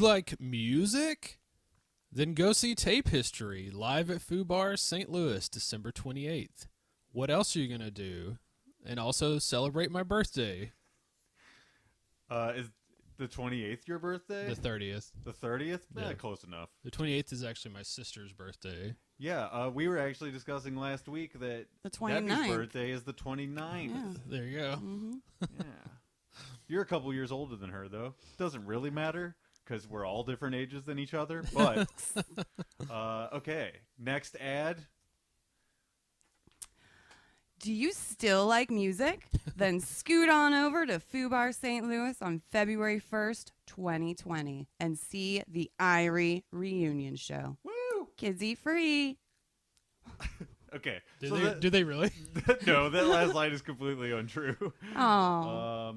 like music? Then go see Tape History live at Foo Bar St. Louis, December 28th. What else are you going to do? And also celebrate my birthday. Is the 28th your birthday? The 30th. The 30th? Yeah. Close enough. The 28th is actually my sister's birthday. Yeah, we were actually discussing last week that The 29th. Debbie's birthday is the 29th. Yeah. There you go. Mm-hmm. Yeah. You're a couple years older than her, though. Doesn't really matter because we're all different ages than each other. But, okay. Next ad. Do you still like music? Then scoot on over to Foo Bar St. Louis on February 1st, 2020 and see the Irie reunion show. Woo! Kids eat free. Okay. Do they really? No, that last line is completely untrue. Oh.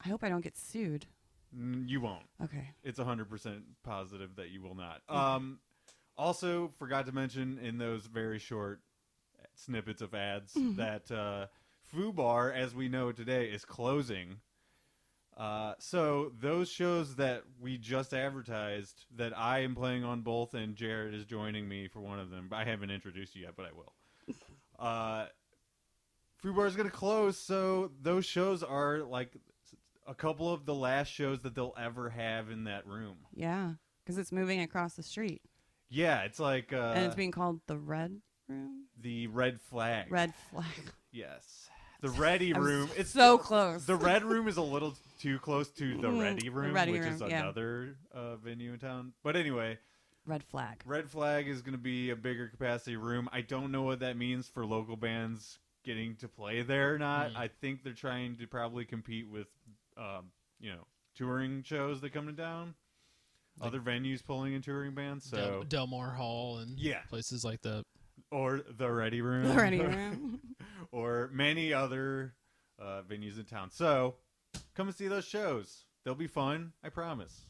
I hope I don't get sued. You won't. Okay. It's 100% positive that you will not. Also, forgot to mention in those very short snippets of ads that Foo Bar, as we know today, is closing. So those shows that we just advertised that I am playing on both and Jarret is joining me for one of them. I haven't introduced you yet, but I will. Foo Bar is going to close, so those shows are like a couple of the last shows that they'll ever have in that room. Yeah, because it's moving across the street. Yeah, it's like... and it's being called the Red Room? The Red Flag. Red Flag. Yes. The Ready Room. It's so close. The Red Room is a little too close to the Ready Room, Ready which Room, is yeah. another venue in town. But anyway... Red Flag. Red Flag is going to be a bigger capacity room. I don't know what that means for local bands getting to play there or not. I think they're trying to probably compete with, touring shows that come to town. Like other venues pulling in touring bands. So Del Mar Hall and places like that. Or the Ready Room. The Ready Room. Or many other venues in town. So come and see those shows. They'll be fun. I promise.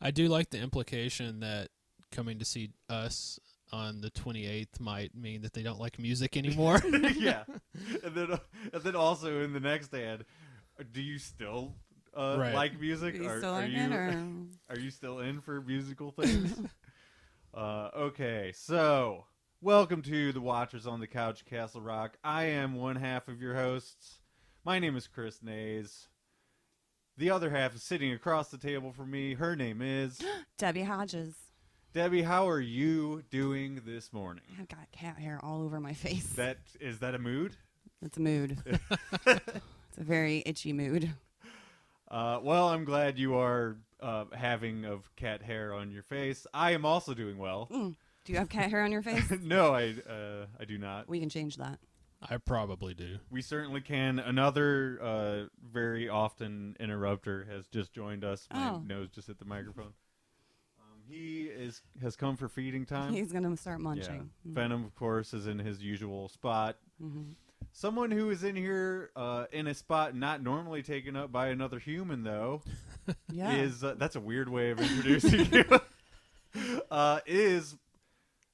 I do like the implication that coming to see us on the 28th might mean that they don't like music anymore. Yeah. And then also in the next ad, do you still like music? Are you still in for musical things? Okay, so welcome to the Watchers on the Couch, Castle Rock. I am one half of your hosts. My name is Chris Nays. The other half is sitting across the table from me. Her name is... Debbie Hodges. Debbie, how are you doing this morning? I've got cat hair all over my face. Is that a mood? It's a mood. It's a very itchy mood. Well, I'm glad you are having of cat hair on your face. I am also doing well. Do you have cat hair on your face? No, I do not. We can change that. I probably do. We certainly can. Another very often interrupter has just joined us. My nose just hit the microphone. He has come for feeding time. He's going to start munching. Yeah. Venom, of course, is in his usual spot. Mm-hmm. Someone who is in here in a spot not normally taken up by another human, though, is that's a weird way of introducing you. Is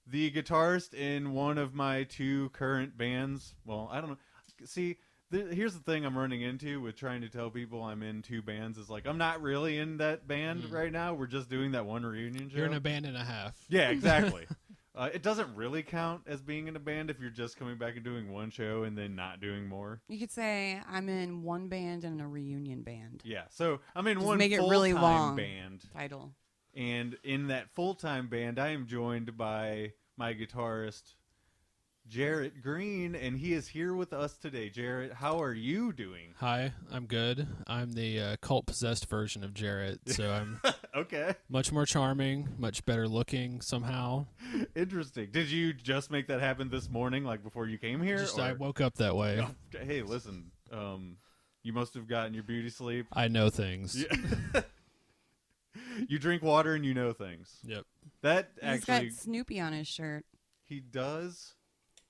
the guitarist in one of my two current bands. Well, I don't know. See, here's the thing I'm running into with trying to tell people I'm in two bands is like, I'm not really in that band right now. We're just doing that one reunion show. You're in a band and a half. Yeah, exactly. It doesn't really count as being in a band if you're just coming back and doing one show and then not doing more. You could say I'm in one band and a reunion band. Yeah, so I'm in just one make it really long band title. And in that full-time band, I am joined by my guitarist, Jarret Green, and he is here with us today. Jarret, how are you doing? Hi, I'm good. I'm the cult-possessed version of Jarret, so I'm okay. Much more charming, much better looking somehow. Interesting. Did you just make that happen this morning, like before you came here? I woke up that way. Oh, hey, listen, you must have gotten your beauty sleep. I know things. Yeah. You drink water and you know things. Yep. He's got Snoopy on his shirt. He does.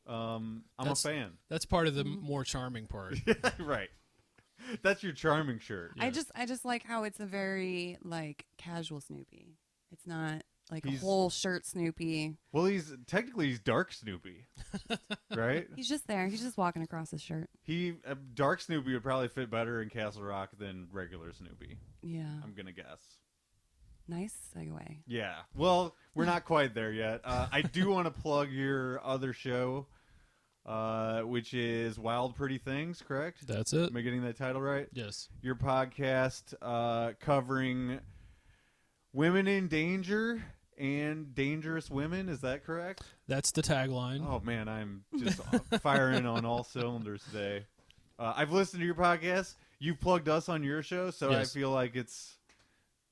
I'm a fan. That's part of the more charming part. Right. That's your charming shirt. Yeah. I just like how it's a very casual Snoopy. It's not like a whole shirt Snoopy. Well, he's dark Snoopy, right? He's just there. He's just walking across his shirt. Dark Snoopy would probably fit better in Castle Rock than regular Snoopy. Yeah. I'm gonna guess. Nice segue. Yeah. Well, we're not quite there yet. I do want to plug your other show, which is Wild Pretty Things, correct? That's it. Am I getting that title right? Yes. Your podcast covering women in danger and dangerous women. Is that correct? That's the tagline. Oh, man, I'm just firing on all cylinders today. I've listened to your podcast. You've plugged us on your show, so Yes. I feel like it's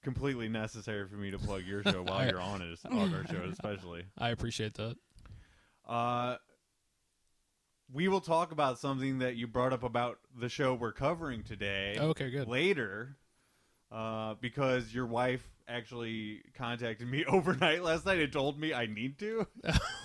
completely necessary for me to plug your show while you're on it, on our show especially. I appreciate that. We will talk about something that you brought up about the show we're covering today Okay, good. later, because your wife actually contacted me overnight last night and told me I need to.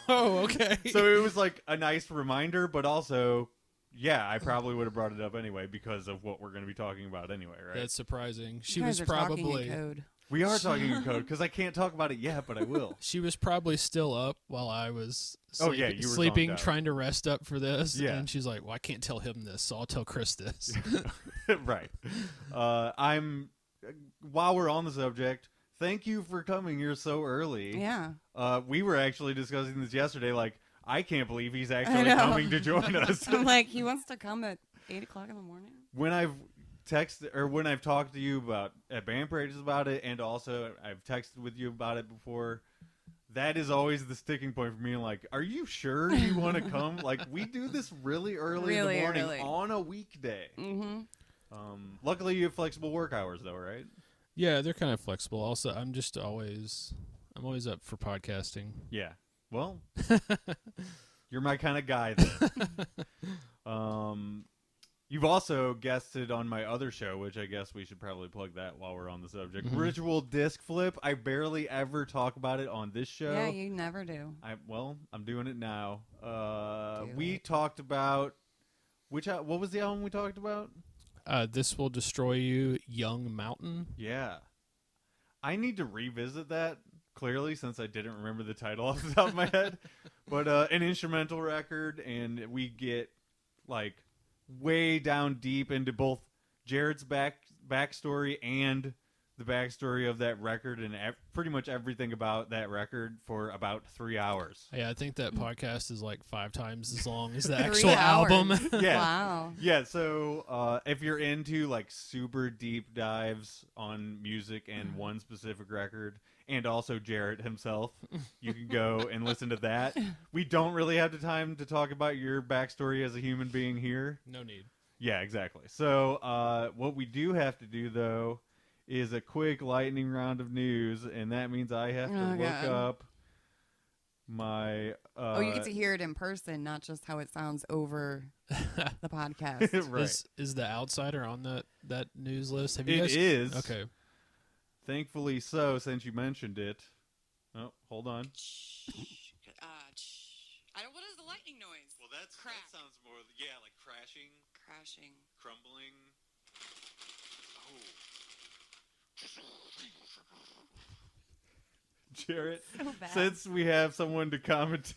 Oh, okay. So it was like a nice reminder, but also, yeah, I probably would have brought it up anyway because of what we're going to be talking about anyway, right? That's surprising. She You guys was are talking in probably code. We are talking in code because I can't talk about it yet, but I will. she was probably still up while I was Oh, yeah, you were sleeping, zonked out. trying to rest up for this. Yeah. And she's like, "Well, I can't tell him this, so I'll tell Chris this." Right. While we're on the subject, thank you for coming here so early. Yeah. We were actually discussing this yesterday. Like, I can't believe he's actually know. coming to join us. I'm like, he wants to come at 8 o'clock in the morning. When I've talked to you about at band pages about it, and also I've texted with you about it before, that is always the sticking point for me. I'm like, are you sure you want to come? Like, we do this really early in the morning on a weekday. Mm-hmm. Luckily, you have flexible work hours, though, right? Yeah, they're kind of flexible. Also, I'm always up for podcasting. Yeah. Well, you're my kind of guy then. You've also guested on my other show, which I guess we should probably plug that while we're on the subject. Mhm. Ritual Disc Flip. I barely ever talk about it on this show. Yeah, you never do. I'm doing it now. Do We it. talked about what was the album we talked about? This Will Destroy You, Young Mountain. Yeah. I need to revisit that, clearly, since I didn't remember the title off the top of my head. But an instrumental record, and we get, like, way down deep into both Jarret's backstory and the backstory of that record, and pretty much everything about that record for about 3 hours. Yeah, I think that podcast is like 5 times as long as the 3 actual hours. album. Yeah. Wow. Yeah, so if you're into like super deep dives on music and one specific record, and also Jarret himself, you can go and listen to that. We don't really have the time to talk about your backstory as a human being here. No need. Yeah, exactly. So what we do have to do, though, is a quick lightning round of news, and that means I have to Oh, look God. up my... You get to hear it in person, not just how it sounds over the podcast. right. Is the Outsider on that news list? Have you It guys? is. Okay. Thankfully so, since you mentioned it. Oh, hold on. What is the lightning noise? Well, that sounds more, like crashing, Crashing. crumbling. Jarret, So bad. since we have someone to comment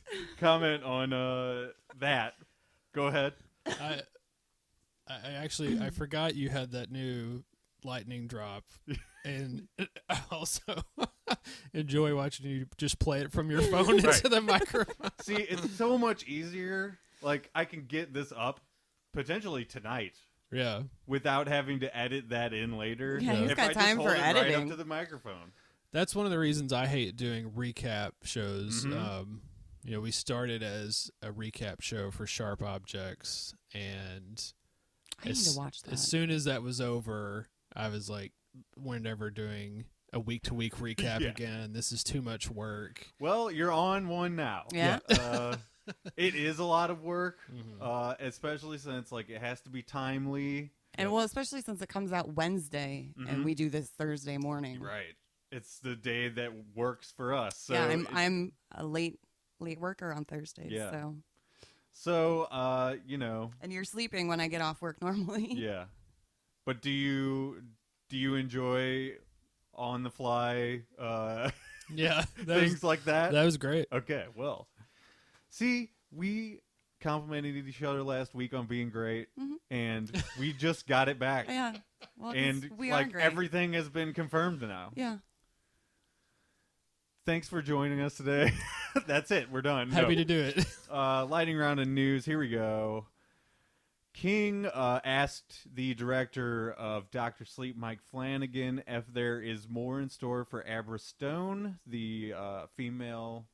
on that, go ahead. I actually I forgot you had that new lightning drop, and I also enjoy watching you just play it from your phone into Right. the microphone. See, it's so much easier. Like, I can get this up potentially tonight Yeah. without having to edit that in later. Yeah, he's if got I just time hold for it right up editing. to the microphone. That's one of the reasons I hate doing recap shows. Mhm. We started as a recap show for Sharp Objects, and I need to watch that. as soon as that was over, I was like, we're never doing a week-to-week recap Yeah. again. This is too much work. Well, you're on one now. Yeah. It is a lot of work, Mhm. especially since like it has to be timely. And well, especially since it comes out Wednesday Mhm. and we do this Thursday morning. Right. It's the day that works for us. So yeah, it- I'm a late worker on Thursdays. Yeah. So and you're sleeping when I get off work normally. yeah. But do you enjoy on the fly Yeah, things like that? that was great. Okay, well, see, we complimented each other last week on being great, Mhm. and we just got it back. Yeah. Well, 'cause And we like are great. everything has been confirmed now. Yeah. thanks for joining us today. That's it. We're done. Happy to do it. Lightning round of news. Here we go. King asked the director of Dr. Sleep, Mike Flanagan, if there is more in store for Abra Stone, the female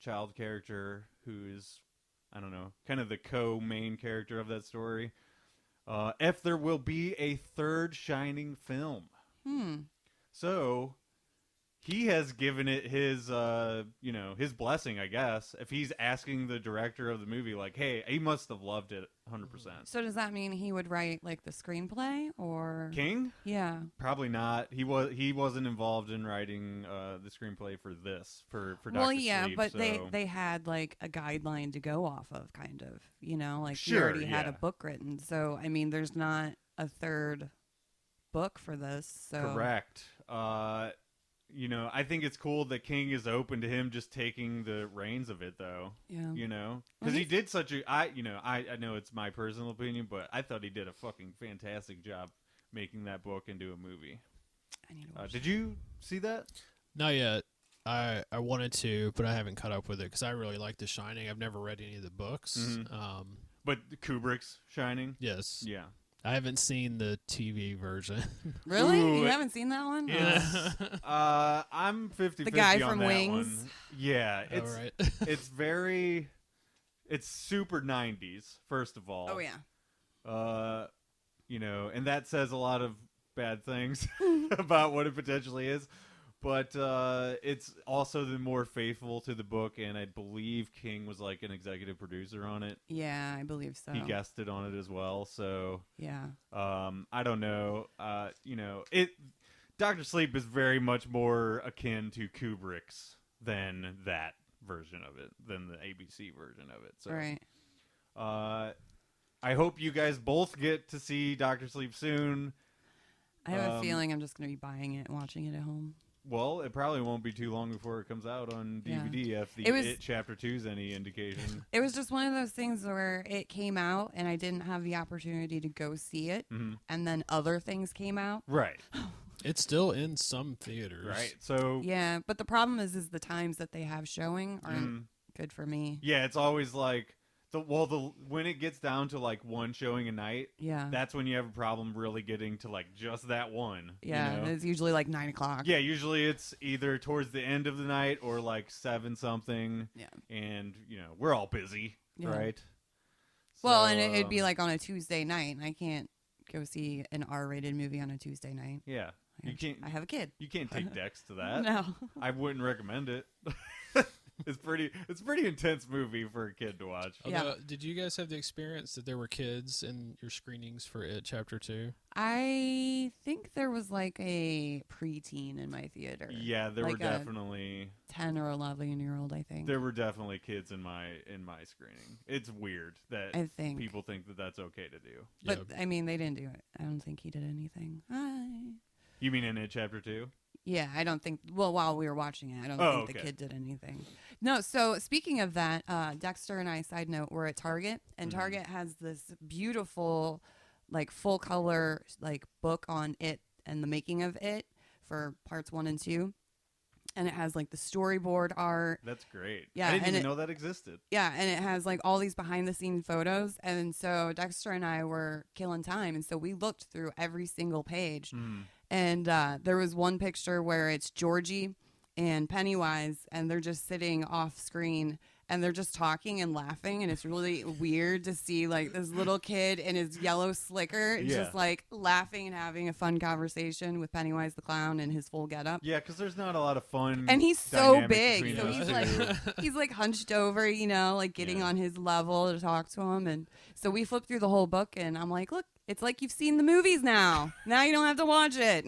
child character who is, I don't know, kind of the co-main character of that story. If there will be a third Shining film. So he has given it his, his blessing, I guess. If he's asking the director of the movie, like, hey, he must have loved it 100%. So does that mean he would write like the screenplay or King? Yeah. Probably not. He wasn't involved in written the screenplay for this for Dr. Well, yeah, Sleep, but so. they had like a guideline to go off of, kind of. Like he Sure, already had a yeah. book written. So I mean, there's not a third book for this. So Correct. I think it's cool that King is open to him just taking the reins of it, though. Yeah. Because he did such a. I know it's my personal opinion, but I thought he did a fucking fantastic job making that book into a movie. I need to watch Did you see that? Not yet. I wanted to, but I haven't caught up with it because I really like The Shining. I've never read any of the books. But Kubrick's Shining. Yes. Yeah. I haven't seen the TV version. Really? Ooh, You haven't seen that one? Yeah. I'm 50-50 The guy on from that Wings? one. Yeah, All right. it's super 90s, first of all. Oh yeah. And that says a lot of bad things about what it potentially is. But it's also the more faithful to the book, and I believe King was like an executive producer on it. Yeah, I believe so. He guested on it as well, so Yeah. I don't know. Dr. Sleep is very much more akin to Kubrick's than that version of it, than the ABC version of it. So, Right. I hope you guys both get to see Dr. Sleep soon. I have a feeling I'm just going to be buying it and watching it at home. Well, it probably won't be too long before it comes out on DVD if the It was- It Chapter 2 is any indication. It was just one of those things where it came out and I didn't have the opportunity to go see it, and then other things came out. Right. It's still in some theaters. Right. So, Yeah, but the problem is the times that they have showing aren't good for me. yeah, it's always like when it gets down to like one showing a night, Yeah. that's when you have a problem really getting to like just that one. Yeah, it's usually like 9 o'clock. Yeah, usually it's either towards the end of the night or like 7 something. Yeah. And we're all busy, Yeah. right? Well, So, and it'd be like on a Tuesday night, and I can't go see an R-rated movie on a Tuesday night. yeah, I have a kid. you can't take Dex to that. No. I wouldn't recommend it. It's pretty intense movie for a kid to watch. Yeah. Although, did you guys have the experience that there were kids in your screenings for It Chapter 2? I think there was like a preteen in my theater. Yeah, there Like were a definitely 10 or 11-year-old, I think. kids in my screening. It's weird that I think. people think that that's okay to do. But, Yeah. I mean, they didn't do it. I don't think he did anything. You mean in It Chapter 2? Yeah, I don't think. Well, while we were watching it, I don't Oh, think the okay. kid did anything. No. So speaking of that, Dexter and I, side note, we're at Target, and Target has this beautiful, like full color, like book on it and the making of it for parts 1 and 2, and it has like the storyboard art. That's great. Yeah, I didn't and even know that existed. Yeah, and it has like all these behind the scenes photos, and so Dexter and I were killing time, and so we looked through every single page. And there was one picture where it's Georgie and Pennywise, and they're just sitting off screen, and they're just talking and laughing, and it's really weird to see like this little kid in his yellow slicker just like laughing and having a fun conversation with Pennywise the clown in his full getup. Yeah, because there's not a lot of fun. And he's so dynamic big, between so those he's two. like he's like hunched over, like getting Yeah. on his level to talk to him. And so we flipped through the whole book, and I'm like, look, it's like you've seen the movies now. Now you don't have to watch it.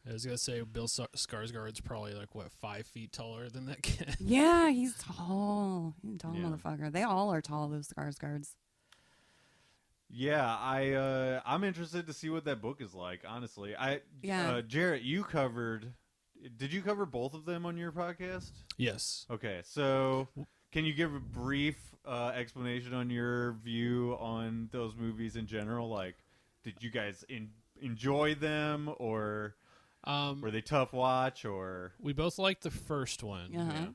I was gonna say Bill Skarsgård's probably like 5 feet taller than that kid. Yeah, he's tall. He's a tall Yeah. motherfucker. They all are tall, those Skarsgårds. Yeah, I'm interested to see what that book is like. Honestly, Yeah. Jarret, you covered. Did you cover both of them on your podcast? Yes. Okay, so can you give a brief explanation on your view on those movies in general? Like, did you guys enjoy them, or Were they tough watch or? We both liked the first one.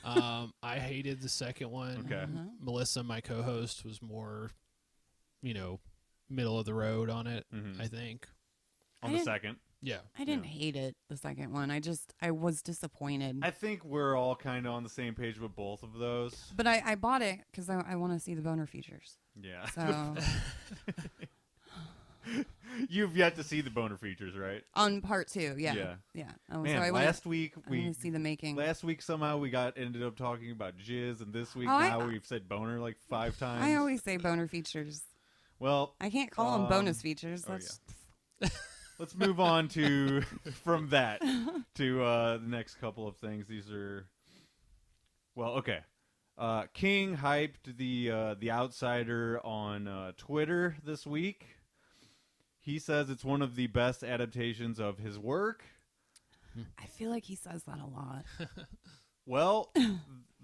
I hated the second one. Okay. Melissa, my co-host, was more, middle of the road on it. I think. On the second. Yeah. I didn't hate it, the second one. I was disappointed. I think we're all kind of on the same page with both of those. But I bought it because I want to see the boner features. Yeah. So You've yet to see the boner features, right? on part 2, yeah. Man, so last week I want to see the making. Last week somehow we ended up talking about jizz, and this week we've said boner like 5 times. I always say boner features. Well, I can't call them bonus features. That's let's move on from that to the next couple of things. These are okay. King hyped the Outsider on Twitter this week. He says it's one of the best adaptations of his work. I feel like he says that a lot. Well,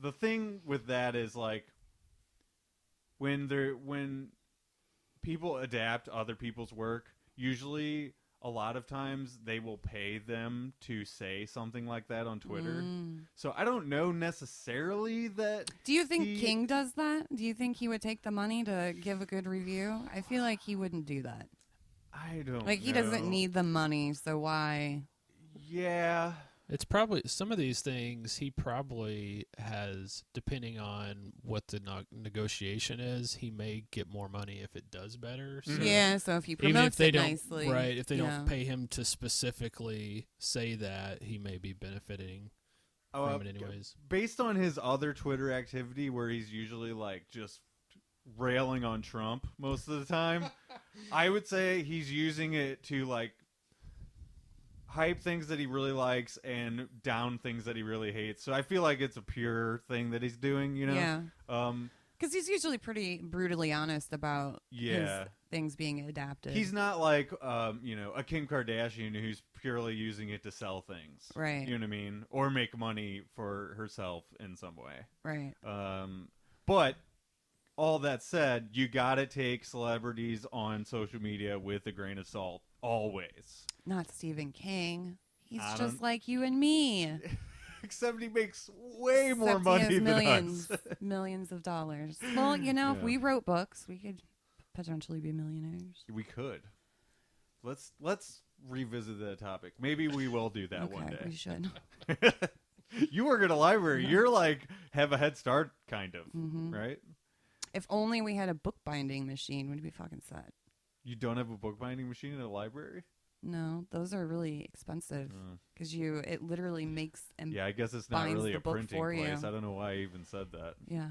the thing with that is like when people adapt other people's work, usually a lot of times they will pay them to say something like that on Twitter. So I don't know necessarily that. Do you think King does that? Do you think he would take the money to give a good review? I feel like he wouldn't do that. I don't like he know. doesn't need the money, so why? Yeah. It's probably some of these things he probably has, depending on what the negotiation is, he may get more money if it does better. So Yeah, so if he even promotes if they it don't, nicely. right, if they don't pay him to specifically say that, he may be benefiting from it anyways. Based on his other Twitter activity where he's usually like just railing on Trump most of the time, I would say he's using it to like hype things that he really likes and down things that he really hates. So I feel like it's a pure thing that he's doing, Yeah. Because he's usually pretty brutally honest about his things being adapted. He's not like, a Kim Kardashian who's purely using it to sell things. Right. You know what I mean? Or make money for herself in some way. Right. But all that said, you gotta take celebrities on social media with a grain of salt, always. Not Stephen King. He's just like you and me. Except he makes way more money than us. Millions of dollars. Well, if we wrote books, we could potentially be millionaires. We could. Let's revisit that topic. Maybe we will do that one day. We should. You work at a library. You're like have a head start, kind of, right? If only we had a bookbinding machine, we'd be fucking set. You don't have a bookbinding machine in a library? No, those are really expensive because it literally makes and I guess it's not really a printing place. You. I don't know why I even said that. Yeah,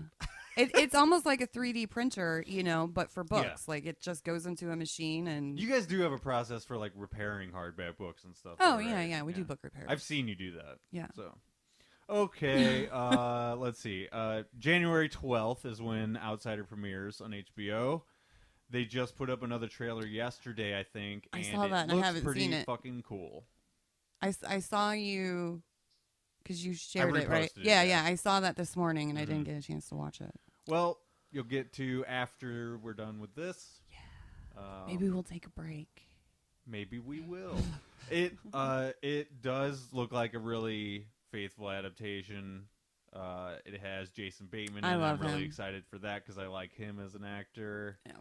it's almost like a 3D printer, but for books. Yeah. Like it just goes into a machine and. You guys do have a process for like repairing hardback books and stuff. Oh right? yeah, we do book repairs. I've seen you do that. Yeah. So. Okay, let's see. January 12th is when Outsider premieres on HBO. They just put up another trailer yesterday, I think. I and saw that, and I haven't seen it. Fucking cool. I saw you because you shared it, right? It, yeah. I saw that this morning, and I didn't get a chance to watch it. Well, you'll get to after we're done with this. Yeah. Maybe we'll take a break. Maybe we will. It does look like a really faithful adaptation. It has Jason Bateman, and I'm really excited for that because I like him as an actor. Yeah.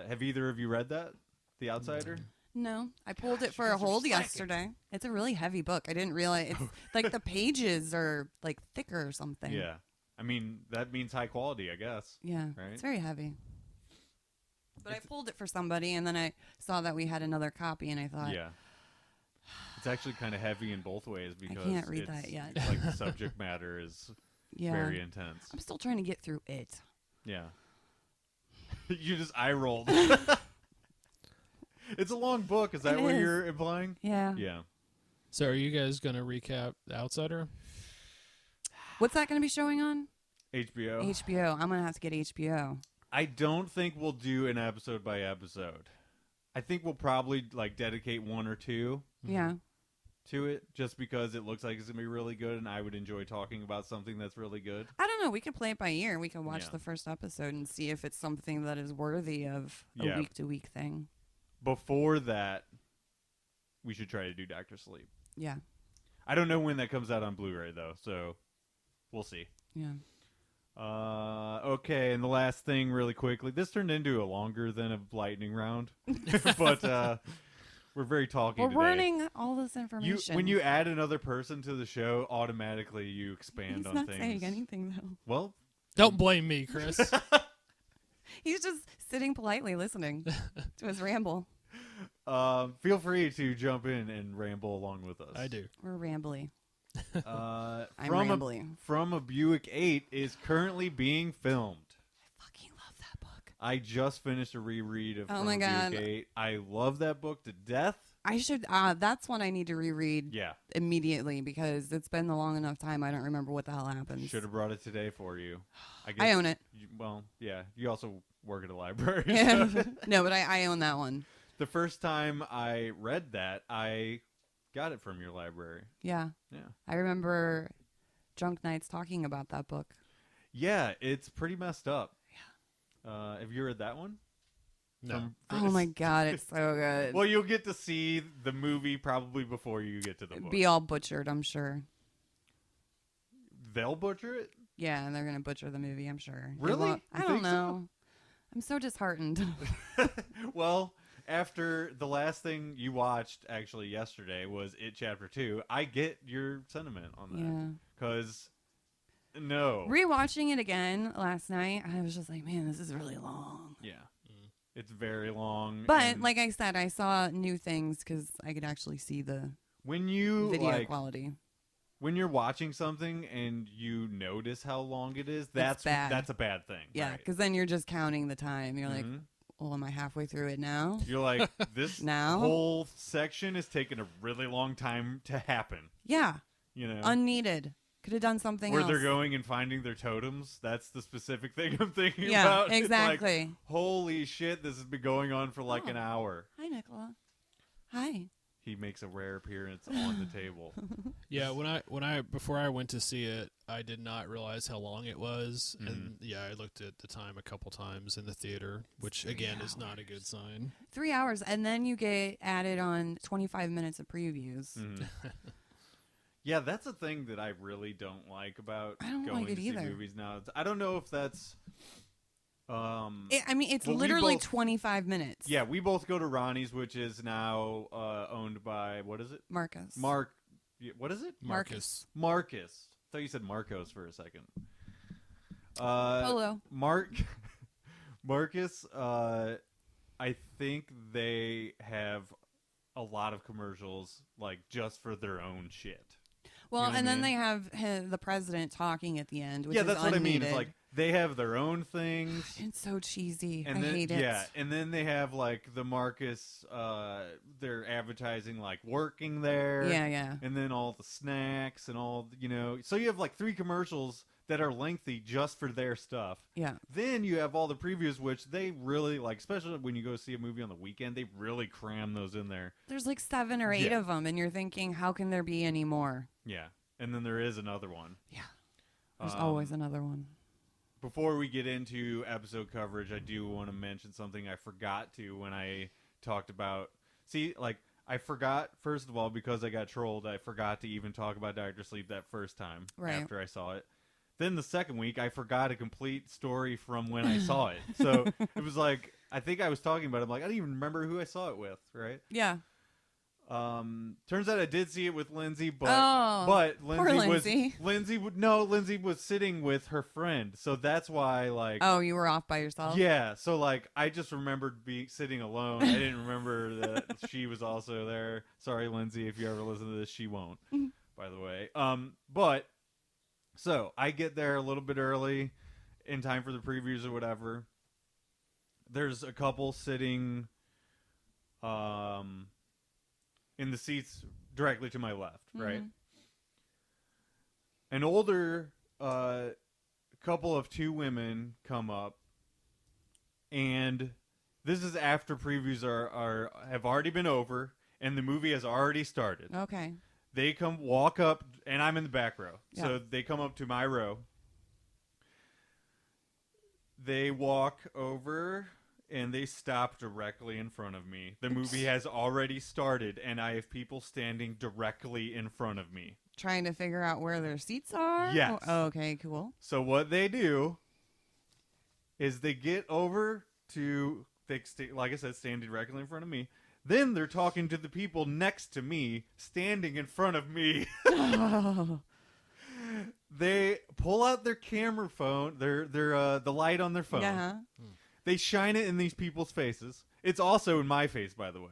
Have either of you read that, The Outsider? No, I pulled it for a hold yesterday. It's a really heavy book. I didn't realize it's like the pages are like thicker or something. Yeah, I mean that means high quality, I guess. Yeah, right? It's very heavy. But I pulled it for somebody, and then I saw that we had another copy, and I thought, yeah. It's actually kind of heavy in both ways because I can't read that yet. Like the subject matter is very intense. I'm still trying to get through it. Yeah. You just eye rolled. It's a long book. Is that what you're implying? Yeah. Yeah. So are you guys going to recap The Outsider? What's that going to be showing on? HBO. HBO. I'm going to have to get HBO. I don't think we'll do an episode by episode. I think we'll probably like dedicate one or two. Yeah. To it, just because it looks like it's gonna be really good, and I would enjoy talking about something that's really good. I don't know. We could play it by ear. We could watch the first episode and see if it's something that is worthy of a week-to-week thing. Before that, we should try to do Dr. Sleep. Yeah. I don't know when that comes out on Blu-ray though, so we'll see. Yeah. Okay, and the last thing really quickly. This turned into a longer than a lightning round, but we're very talking We're today. learning all this information. When you add another person to the show, automatically you expand He's on not things. saying anything though. Well, Don't blame me, Chris. He's just sitting politely listening to us ramble. feel free to jump in and ramble along with us. I do. We're rambly. I'm from rambly. From a Buick 8 is currently being filmed. I fucking love that book. I just finished a reread of Oh From my a God. Buick 8. I love that book to death. I should. That's one I need to reread Yeah. immediately because it's been a long enough time. I don't remember what the hell happens. Should have brought it today for you. I own it. Well, yeah. You also work at a library. Yeah. so. No, but I own that one. The first time I read that, I got it from your library. Yeah. Yeah. I remember drunk nights talking about that book. Yeah, it's pretty messed up. Yeah. Have you read that one? No. Oh my God, it's so good. Well, you'll get to see the movie probably before you get to the book. Be all butchered, I'm sure. They'll butcher it? Yeah, and they're gonna butcher the movie, I'm sure. They Really? won't- You I don't think so? know. I'm so disheartened. Well, after the last thing you watched actually yesterday was It Chapter 2, I get your sentiment on that. Yeah. Because, no. Rewatching it again last night, I was just like, man, this is really long. Yeah. It's very long. But and like I said, I saw new things because I could actually see the when you video quality. When you're watching something and you notice how long it is, that's bad. that's a bad thing. Yeah, right? because then you're just counting the time. You're like, Mhm. well, am I halfway through it now? You're like, this Now? whole section is taking a really long time to happen. Yeah, You know, unneeded. Could have done something where else. they're going and finding their totems. That's the specific thing I'm thinking Yeah, about. It's like, exactly. holy shit, this has been going on for like an hour. Hi, Nicola. Hi. He makes a rare appearance on the table. Yeah, before I went to see it, I did not realize how long it was, and yeah, I looked at the time a couple times in the theater, which again is not a good sign. 3 hours, and then you get added on 25 minutes of previews. Mhm. Yeah, that's a thing that I really don't like about I don't going like it to see either. movies now. I don't know if that's I mean, it's Well, we literally both- 25 minutes. yeah, we both go to Ronnie's, which is now owned by, what is it? Marcus. What is it? Marcus. Marcus. I thought you said Marcos for a second. Polo. Marcus, I think they have a lot of commercials like just for their own shit. Well, You know what and I then mean? they have the president talking at the end, which Yeah, is that's what I mean. unneeded. It's like they have their own things. It's so cheesy. And I then hate it. yeah, and then they have like the Marcus they're advertising like working there. Yeah, yeah. And then all the snacks and all, so you have like 3 commercials that are lengthy just for their stuff. Yeah. Then you have all the previews, which they really like, especially when you go see a movie on the weekend, they really cram those in there. There's like 7 or 8 Yeah. of them, and you're thinking, how can there be any more? Yeah. And then there is another one. Yeah. There's always another one. Before we get into episode coverage, I do want to mention something I forgot to when I talked about. See, like, I forgot, first of all, because I got trolled, I forgot to even talk about Dr. Sleep that first time Right. after I saw it. Then the second week, I forgot a complete story from when I saw it. So it was like, I think I was talking about it. I'm like, I don't even remember who I saw it with, right? Yeah. Turns out I did see it with Lindsay, but poor Lindsay. Lindsay was sitting with her friend, so that's why Oh, you were off by yourself? yeah, so like I just remembered sitting alone. I didn't remember that she was also there. Sorry, Lindsay, if you ever listen to this, she won't. By the way, but so I get there a little bit early, in time for the previews or whatever. There's a couple sitting, in the seats directly to my left, right? An older couple of 2 women come up, and this is after previews have already been over, and the movie has already started. Okay. They walk up, and I'm in the back row. Yeah. So they come up to my row. They walk over and they stop directly in front of me. The movie has already started, and I have people standing directly in front of me. Trying to figure out where their seats are? Yes. Oh, okay, cool. So what they do is they get over to, like I said, standing directly in front of me. Then they're talking to the people next to me, standing in front of me. They pull out their camera phone, the light on their phone. Yeah. They shine it in these people's faces. It's also in my face, by the way,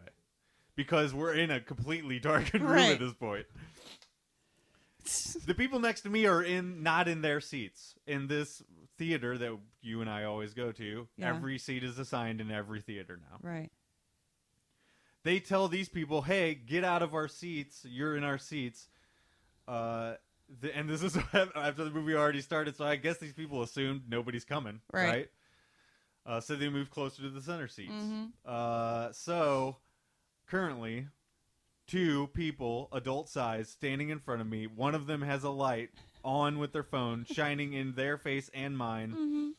because we're in a completely darkened room Right. at this point. The people next to me are not in their seats. In this theater that you and I always go to, Yeah. every seat is assigned in every theater now. Right. They tell these people, hey, get out of our seats. You're in our seats. And this is after the movie already started, so I guess these people assumed nobody's coming, right? So they move closer to the center seats. Mm-hmm. So currently, 2 people, adult size, standing in front of me. One of them has a light on with their phone, shining in their face and mine. Mm-hmm.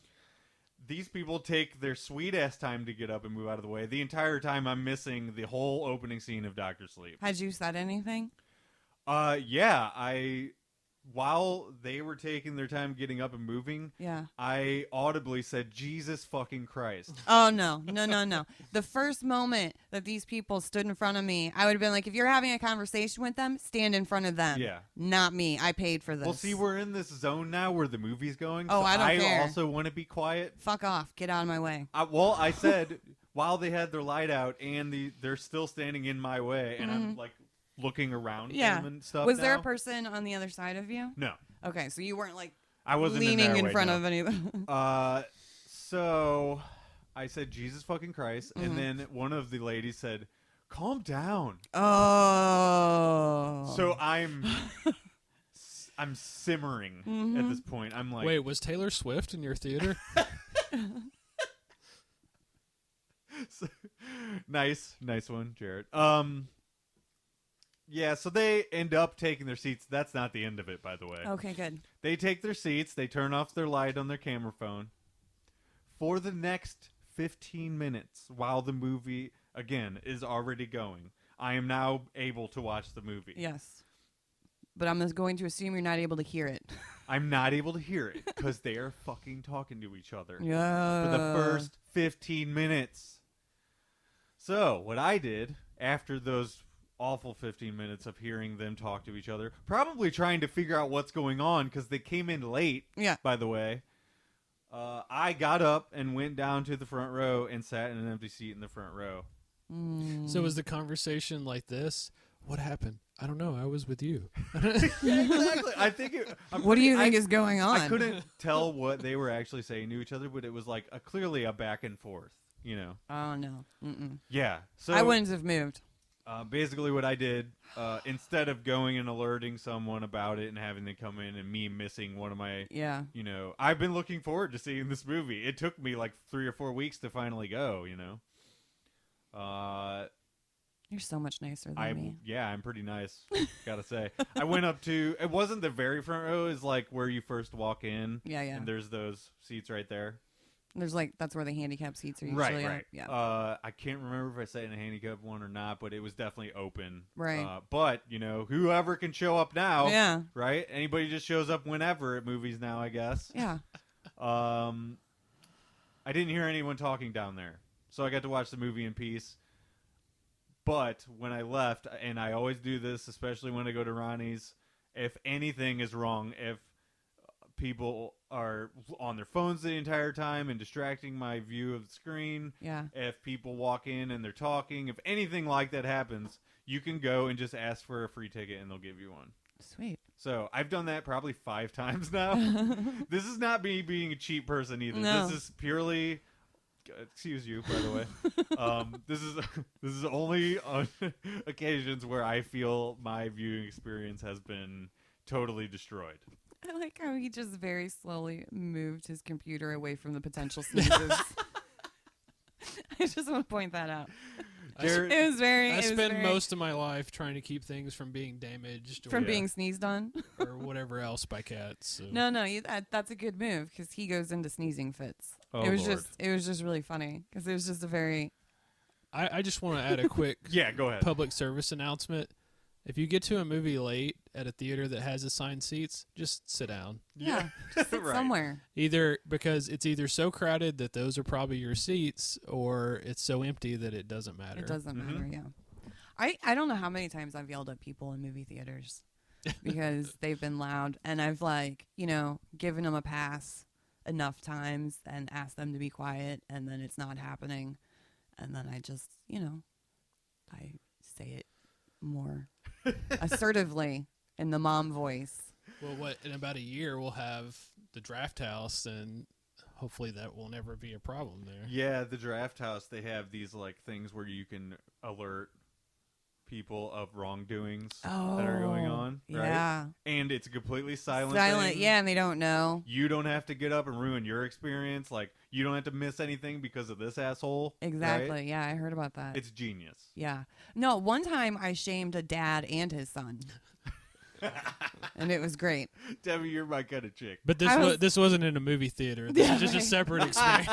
These people take their sweet ass time to get up and move out of the way. The entire time I'm missing the whole opening scene of Dr. Sleep. Had you said anything? Yeah, while they were taking their time getting up and moving, Yeah. I audibly said, Jesus fucking Christ. Oh, no. The first moment that these people stood in front of me, I would have been like, if you're having a conversation with them, stand in front of them. Yeah. Not me. I paid for this. Well, see, we're in this zone now where the movie's going. Oh, so I don't care. I also want to be quiet. Fuck off. Get out of my way. I said, while they had their light out and they're still standing in my way, and I'm like looking around them and stuff. Was there a now. person on the other side of you? No. Okay, so you weren't like I wasn't leaning in way, front no. of anyone. So I said, Jesus fucking Christ. And then one of the ladies said, calm down. Oh. So I'm simmering at this point. I'm like, Wait, was Taylor Swift in your theater? nice one, Jarret. Yeah, so they end up taking their seats. That's not the end of it, by the way. Okay, good. They take their seats. They turn off their light on their camera phone. For the next 15 minutes, while the movie, again, is already going, I am now able to watch the movie. Yes. But I'm just going to assume you're not able to hear it. I'm not able to hear it because they are fucking talking to each other Yeah. for the first 15 minutes. So, what I did after those awful 15 minutes of hearing them talk to each other, probably trying to figure out what's going on because they came in late, by the way, I got up and went down to the front row and sat in an empty seat in the front row. So was the conversation like this? What happened? I don't know. I was with you. Yeah, exactly. I think What do you think is going on? I couldn't tell what they were actually saying to each other, but it was like clearly a back and forth, you know. Oh, no. Mm-mm. Yeah. So I wouldn't have moved. Basically what I did, instead of going and alerting someone about it and having them come in and me missing one of my, you know, I've been looking forward to seeing this movie. It took me like 3 or 4 weeks to finally go, you know. You're so much nicer than me. Yeah, I'm pretty nice, gotta say. I went up to, it wasn't the very front row, it's like where you first walk in. Yeah. And there's those seats right there. There's like, that's where the handicap seats are usually Right. Yeah. I can't remember if I sat in a handicap one or not, but it was definitely open. Right. But, you know, whoever can show up now. Yeah. Right? Anybody just shows up whenever at movies now, I guess. Yeah. I didn't hear anyone talking down there. So I got to watch the movie in peace. But when I left, and I always do this, especially when I go to Ronnie's, if anything is wrong, if people are on their phones the entire time and distracting my view of the screen, if people walk in and they're talking, if anything like that happens, you can go and just ask for a free ticket and they'll give you one. Sweet. So I've done that probably 5 times now. This is not me being a cheap person either. No. This is purely... Excuse you, by the way. This is only on occasions where I feel my viewing experience has been totally destroyed. I like how he just very slowly moved his computer away from the potential sneezes. I just want to point that out. Jarret, It was very. I it was spend very- most of my life trying to keep things from being damaged from or, being sneezed on. or whatever else by cats. So. No, that's a good move because he goes into sneezing fits. Oh, it was Lord. just really funny because it was just a very. I just want to add a quick yeah, go ahead. public service announcement. If you get to a movie late at a theater that has assigned seats, just sit down. Yeah, just sit Right. somewhere. Either because it's either so crowded that those are probably your seats, or it's so empty that it doesn't matter. It doesn't Mhm. matter. Yeah, I don't know how many times I've yelled at people in movie theaters because they've been loud, and I've given them a pass enough times and asked them to be quiet, and then it's not happening, and then I just I say it more assertively in the mom voice. Well, in about a year we'll have the Draft House, and hopefully that will never be a problem there. Yeah, the Draft House, they have these like things where you can alert people of wrongdoings that are going on, right? Yeah, And it's a completely silent silent. thing. Yeah, and they don't know You don't have to get up and ruin your experience. Like, you don't have to miss anything because of this asshole. exactly. right? Yeah, I heard about that. It's genius. Yeah. No, one time I shamed a dad and his son. And it was great. Debbie, you're my kind of chick. But I was- this wasn't in a movie theater. This Yeah, is just a right. separate experience.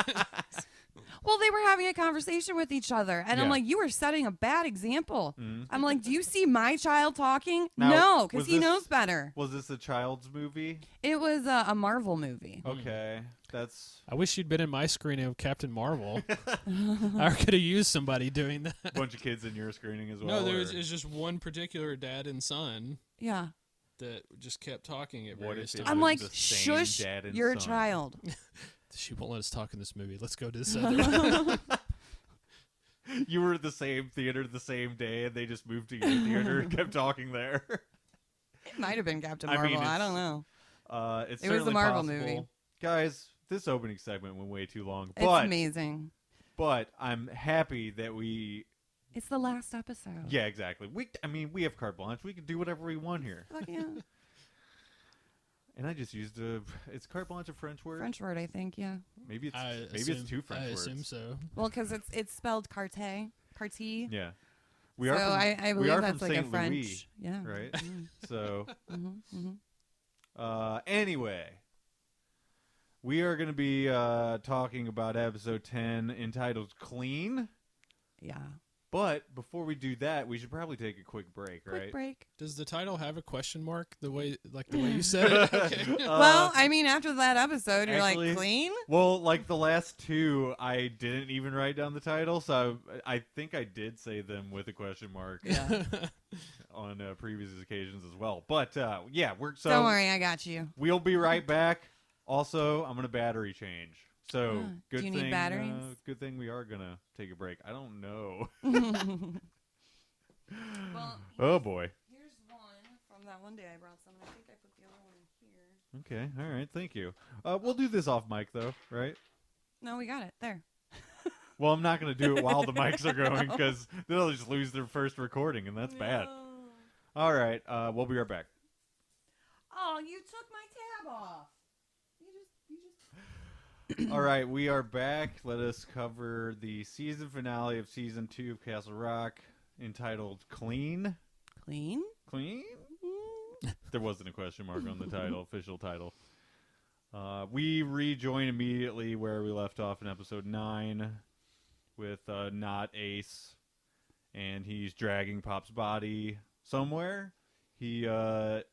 Well, they were having a conversation with each other. And I'm Yeah. like, you were setting a bad example. Mhm. I'm like, do you see my child talking? Now, No, because was he this- knows better. Was this a child's movie? It was a Marvel movie. Okay. That's I wish you'd been in my screening of Captain Marvel. I could have used somebody doing that. a bunch of kids in your screening as well. No, there's or- it's just one particular dad and son Yeah. that just kept talking at What various if it times. I'm was like, the same shush, dad and you're a son. child. She won't let us talk in this movie. Let's go to this other. You were at the same theater the same day, and they just moved to your theater and kept talking there. It might have been Captain I mean, Marvel. I it's- don't know. It's It was a certainly Marvel possible. movie. Guys, this opening segment went way too long, It's but amazing. but I'm happy that we. It's the last episode. Yeah, exactly. We have carte blanche. We can do whatever we want here. Fuck yeah. And I just used it's carte blanche a French word? French word, I think, yeah. Maybe it's I maybe assume, it's two French I words. assume so. Well, because it's spelled carte. Yeah. We So are from, I we believe are that's from like St. a French. Louis, Yeah. right? Mm, So mhm, mhm. anyway, we are going to be talking about episode 10 entitled Clean. Yeah. But before we do that, we should probably take a quick break, Quick right? break. Does the title have a question mark? The way you said it. Okay. Well, I mean, after that episode, you're actually- like, clean? Well, like the last two, I didn't even write down the title, so I think I did say them with a question mark Yeah. on previous occasions as well. But yeah, Don't worry, I got you. We'll be right back. Also, I'm gonna battery change. So Ah, good do you need thing. batteries? Good thing we are gonna take a break. I don't know. Well, Oh boy. here's one from that one day I brought some, and I think I put the other one in here. Okay. All right. Thank you. We'll do this off mic though, right? No, we got it. There. Well, I'm not gonna do it while the mics are going because they'll just lose their first recording, and that's bad. No. All right. We'll be right back. Oh, you took my tab off. You just. All right, we are back. Let us cover the season finale of season 2 of Castle Rock, entitled "Clean." Clean? Clean? There wasn't a question mark on the title, official title. We rejoin immediately where we left off in episode 9 with not Ace, and he's dragging Pop's body somewhere. He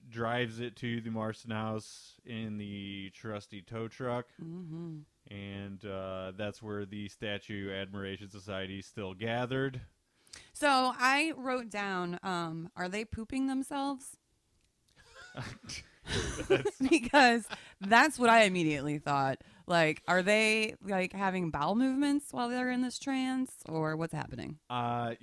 drives it to the Marston house in the trusty tow truck, Mm-hmm. and that's where the Statue Admiration Society is still gathered. So I wrote down, are they pooping themselves? Because that's what I immediately thought. Like, are they like having bowel movements while they're in this trance, or what's happening? I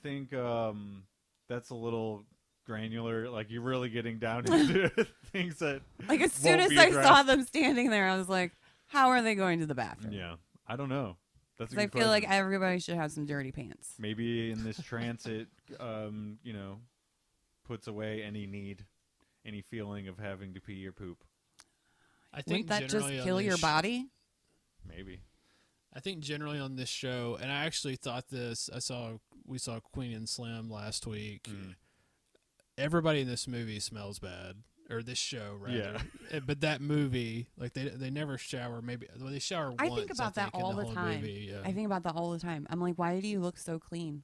think that's a little granular. Like, you're really getting down into things that Like, as soon won't as be I saw addressed. them standing there, I was like, how are they going to the bathroom? Yeah, I don't know. That's a 'Cause I good feel like question. everybody should have some dirty pants. Maybe in this trance it puts away any feeling of having to pee or poop. I think Wouldn't that just generally on kill this your body? Maybe. I think generally on this show, and I actually thought this. We saw Queen and Slim last week. Everybody in this movie smells bad, or this show rather. Yeah. But that movie, like they never shower. Maybe they shower I once. think about that in all the the whole time. Movie, yeah. I think about that all the time. I'm like, why do you look so clean?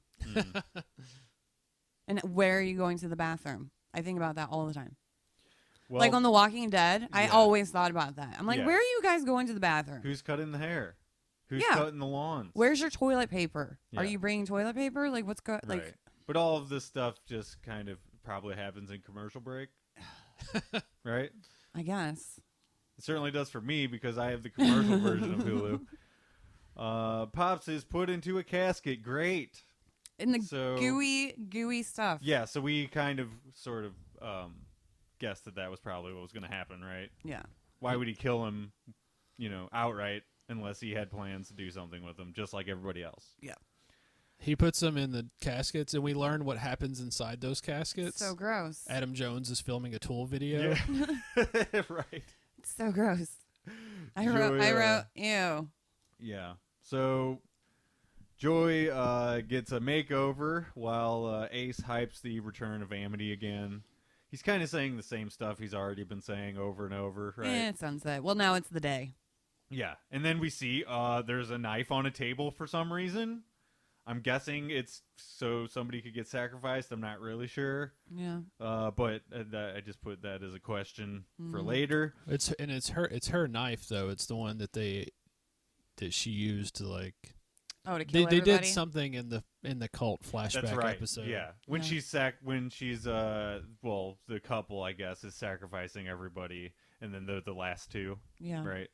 And where are you going to the bathroom? I think about that all the time. Well, Like on The Walking Dead, I yeah. always thought about that. I'm like, Yeah. where are you guys going to the bathroom? who's cutting the hair? Who's Yeah. cutting the lawns? Where's your toilet paper? Yeah. Are you bringing toilet paper? Like, what's going? Right. Like, But all of this stuff just kind of probably happens in commercial break, right? I guess. It certainly does for me because I have the commercial version of Hulu. Pops is put into a casket. Great. In the So- gooey stuff. Yeah, so we kind of sort of guessed that was probably what was going to happen, right? Yeah. Why would he kill him, outright unless he had plans to do something with him, just like everybody else? Yeah. He puts them in the caskets, and we learn what happens inside those caskets. So gross. Adam Jones is filming a Tool video. Yeah. Right. It's so gross. I Joy, wrote, ew. Yeah. So Joy gets a makeover while Ace hypes the return of Amity again. He's kind of saying the same stuff he's already been saying over and over, right? It's sunset. Well, now it's the day. Yeah. And then we see there's a knife on a table for some reason. I'm guessing it's so somebody could get sacrificed. I'm not really sure. Yeah. But I just put that as a question for later. It's her knife though. It's the one that she used to like. Oh, to kill They everybody? did something in the cult flashback That's right. episode. Yeah. When Yeah. she's the couple, I guess, is sacrificing everybody, and then the last two, Yeah. right?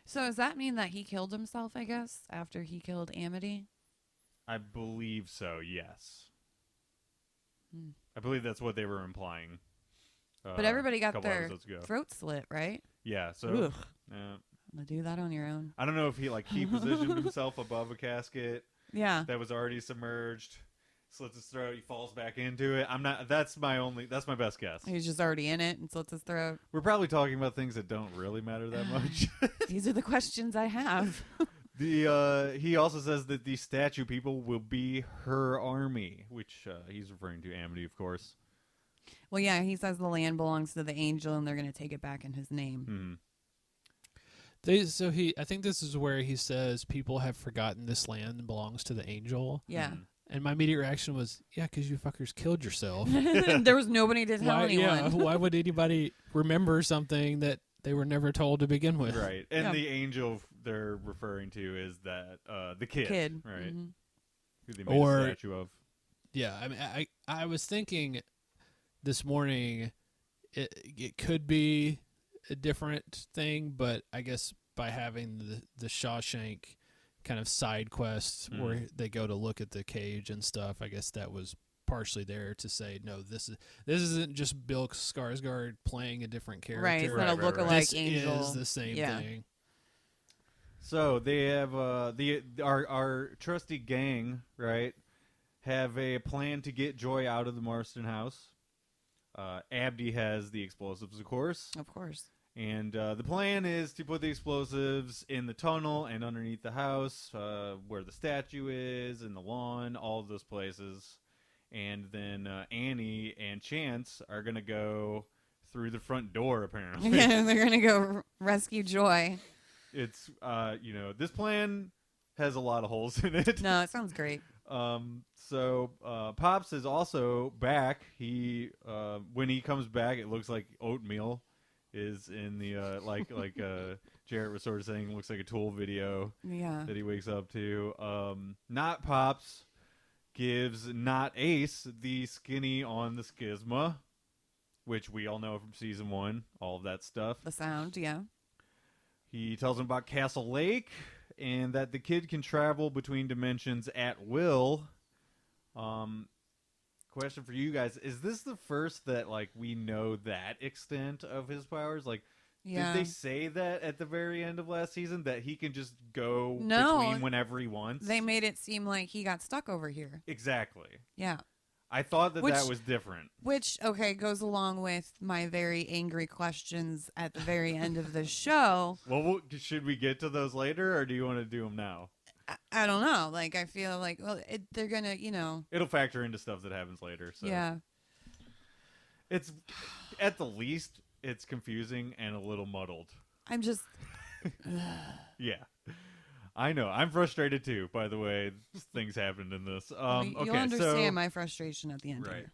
So does that mean that he killed himself, I guess, after he killed Amity? I believe so. Yes. Hmm. I believe that's what they were implying. But everybody a got couple their episodes ago. throat slit, right? Yeah. So. Ugh. Uh, Do that on your own. I don't know if he positioned himself above a casket Yeah. that was already submerged, slits his throat, he falls back into it. That's my best guess. He's just already in it and slits his throat. We're probably talking about things that don't really matter that much. These are the questions I have. He also says that the statue people will be her army, which he's referring to Amity, of course. Well, yeah, he says the land belongs to the angel and they're going to take it back in his name. I think this is where he says people have forgotten this land belongs to the angel. Yeah. And my immediate reaction was, yeah, because you fuckers killed yourself. There was nobody to tell anyone. Yeah, why would anybody remember something that they were never told to begin with? Right. And Yeah. the angel they're referring to is that the kid. Right. Mhm. Who they made a statue of. Yeah, I mean, I was thinking this morning it could be a different thing, but I guess by having the Shawshank kind of side quest where they go to look at the cage and stuff, I guess that was partially there to say, no, this isn't just Bill Skarsgård playing a different character. Right, it's not a Right. lookalike This angel. is the same thing. So they have our trusty gang, right, have a plan to get Joy out of the Marston house. Abdi has the explosives, of course. Of course. And the plan is to put the explosives in the tunnel and underneath the house, where the statue is, and the lawn, all of those places. And then Annie and Chance are going to go through the front door, apparently. Yeah, they're going to go rescue Joy. It's, this plan has a lot of holes in it. No, it sounds great. So Pops is also back. He when he comes back, it looks like oatmeal is in the Jarret was sort of saying, it looks like a Tool video Yeah. that he wakes up to. Not Pops gives not Ace the skinny on the schisma, which we all know from season 1, all of that stuff. The sound, yeah. He tells him about Castle Lake and that the kid can travel between dimensions at will. Question for you guys: is this the first that we know that extent of his powers? Yeah. Did they say that at the very end of last season that he can just go No. between whenever he wants? They made it seem like he got stuck over here. Exactly. Yeah. I thought that Which- that was different. Which, okay, goes along with my very angry questions at the very end of the show. Well, should we get to those later, or do you want to do them now? I don't know. Like, I feel like, well, they're going to, It'll factor into stuff that happens later. So yeah. it's at the least it's confusing and a little muddled. I'm just, Yeah. I know. I'm frustrated too, by the way. Things happened in this. you'll understand my frustration at the end. Right.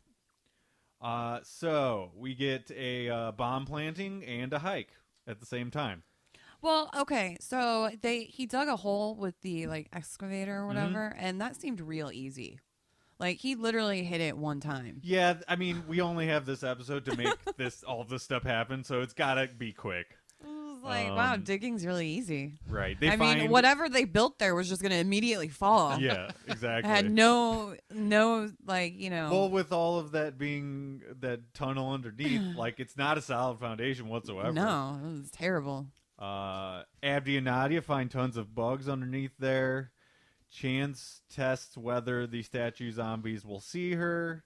Here. So we get a bomb planting and a hike at the same time. Well, okay, so he dug a hole with the like excavator or whatever, and that seemed real easy. Like he literally hit it one time. Yeah, I mean, we only have this episode to make all this stuff happen, so it's gotta be quick. It was like, wow, digging's really easy. Right. I mean, whatever they built there was just going to immediately fall. Yeah, exactly. It had no, like, Well, with all of that being that tunnel underneath, like it's not a solid foundation whatsoever. No, it was terrible. Abdi and Nadia find tons of bugs underneath there. Chance tests whether the statue zombies will see her.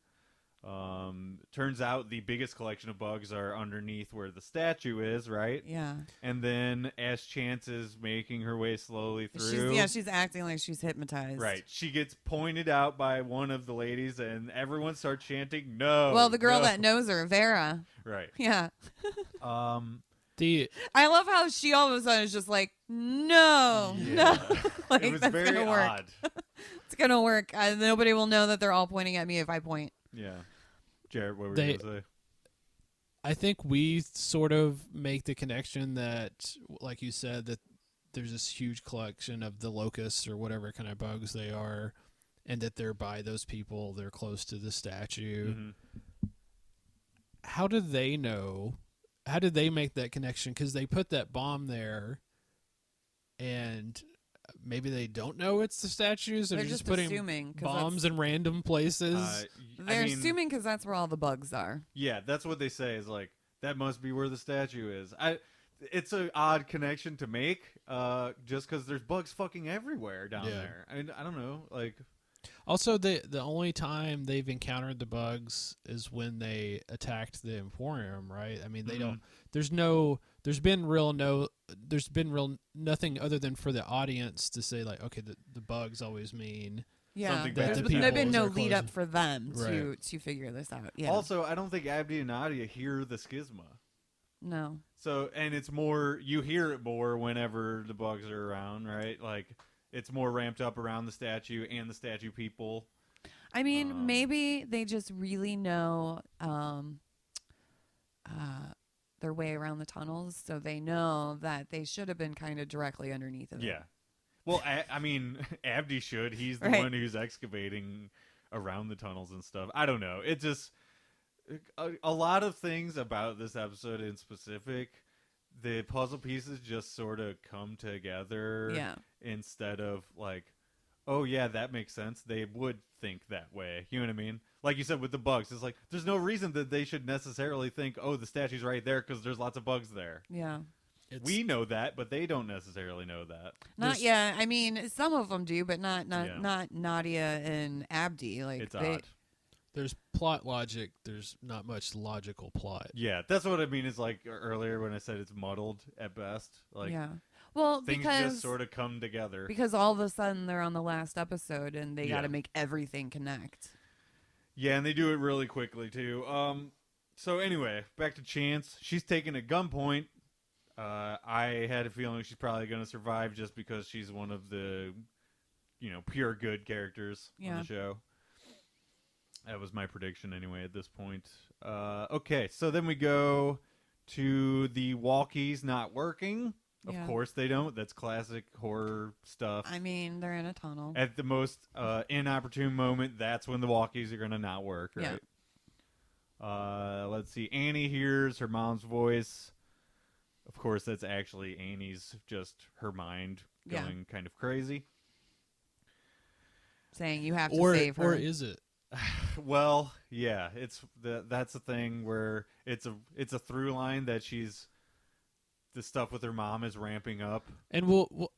Turns out the biggest collection of bugs are underneath where the statue is, right? Yeah. And then as Chance is making her way slowly through, she's acting like she's hypnotized. right, she gets pointed out by one of the ladies, and everyone starts chanting, "No!" Well, the girl no. that knows her, Vera. Right. Yeah. The I love how she all of a sudden is just like, no, no. Like, it was that's very gonna work. odd. It's going to work. Nobody will know that they're all pointing at me if I point. Yeah. Jarret, what were They- you going to say? I think we sort of make the connection that, like you said, that there's this huge collection of the locusts or whatever kind of bugs they are, and that they're by those people. They're close to the statue. Mm-hmm. How do they know? How did they make that connection? Because they put that bomb there, and maybe they don't know it's the statues. They're They're just just putting assuming. 'Cause bombs in random places. They're assuming because that's where all the bugs are. Yeah, that's what they say. Is like that must be where the statue is. It's an odd connection to make, just because there's bugs fucking everywhere down there. I mean, I don't know, like. Also, the only time they've encountered the bugs is when they attacked the Emporium, right? I mean, they don't. There's been real nothing other than for the audience to say like, okay, the bugs always mean. Yeah, Something there's bad. been People no are lead up close. for them Right. to figure this out. Yeah. Also, I don't think Abdi and Nadia hear the schisma. No. So, and it's more, you hear it more whenever the bugs are around, right? Like, it's more ramped up around the statue and the statue people. I mean, maybe they just really know their way around the tunnels, so they know that they should have been kind of directly underneath of it. Yeah. Well, I mean, Abdi should. He's the Right. one who's excavating around the tunnels and stuff. I don't know. It just, a lot of things about this episode in specific, the puzzle pieces just sort of come together. Yeah. Instead of like, oh yeah, that makes sense. They would think that way. You know what I mean? Like you said with the bugs, it's like there's no reason that they should necessarily think, oh, the statue's right there because there's lots of bugs there. Yeah. We know that, but they don't necessarily know that. Not yet. I mean, some of them do, but not Yeah. not Nadia and Abdi. Like It's they, odd. There's plot logic. There's not much logical plot. Yeah, that's what I mean. Is like earlier when I said it's muddled at best. Like yeah. Well, things because just sort of come together. because all of a sudden they're on the last episode and they got Yeah. to make everything connect. Yeah, and they do it really quickly too. So anyway, back to Chance. She's taken at gunpoint. I had a feeling she's probably going to survive just because she's one of the, pure good characters on Yeah. the show. That was my prediction anyway at this point. Okay, so then we go to the walkies not working. Of Yeah. course they don't. That's classic horror stuff. I mean, they're in a tunnel. At the most inopportune moment, that's when the walkies are going to not work, Yeah. right? Let's see. Annie hears her mom's voice. Of course, that's actually Annie's, just her mind Yeah. going kind of crazy. Saying you have to Or save her. or is it? Well, yeah, that's the thing where it's a through line that the stuff with her mom is ramping up. And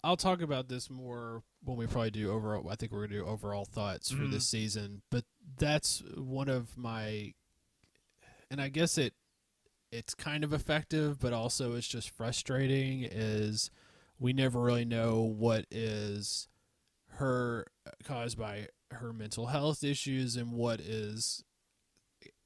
I'll talk about this more when we probably do overall. I think we're gonna do overall thoughts for this season. But that's one of my, and I guess it's kind of effective, but also it's just frustrating, is we never really know what is her caused by her mental health issues and what is,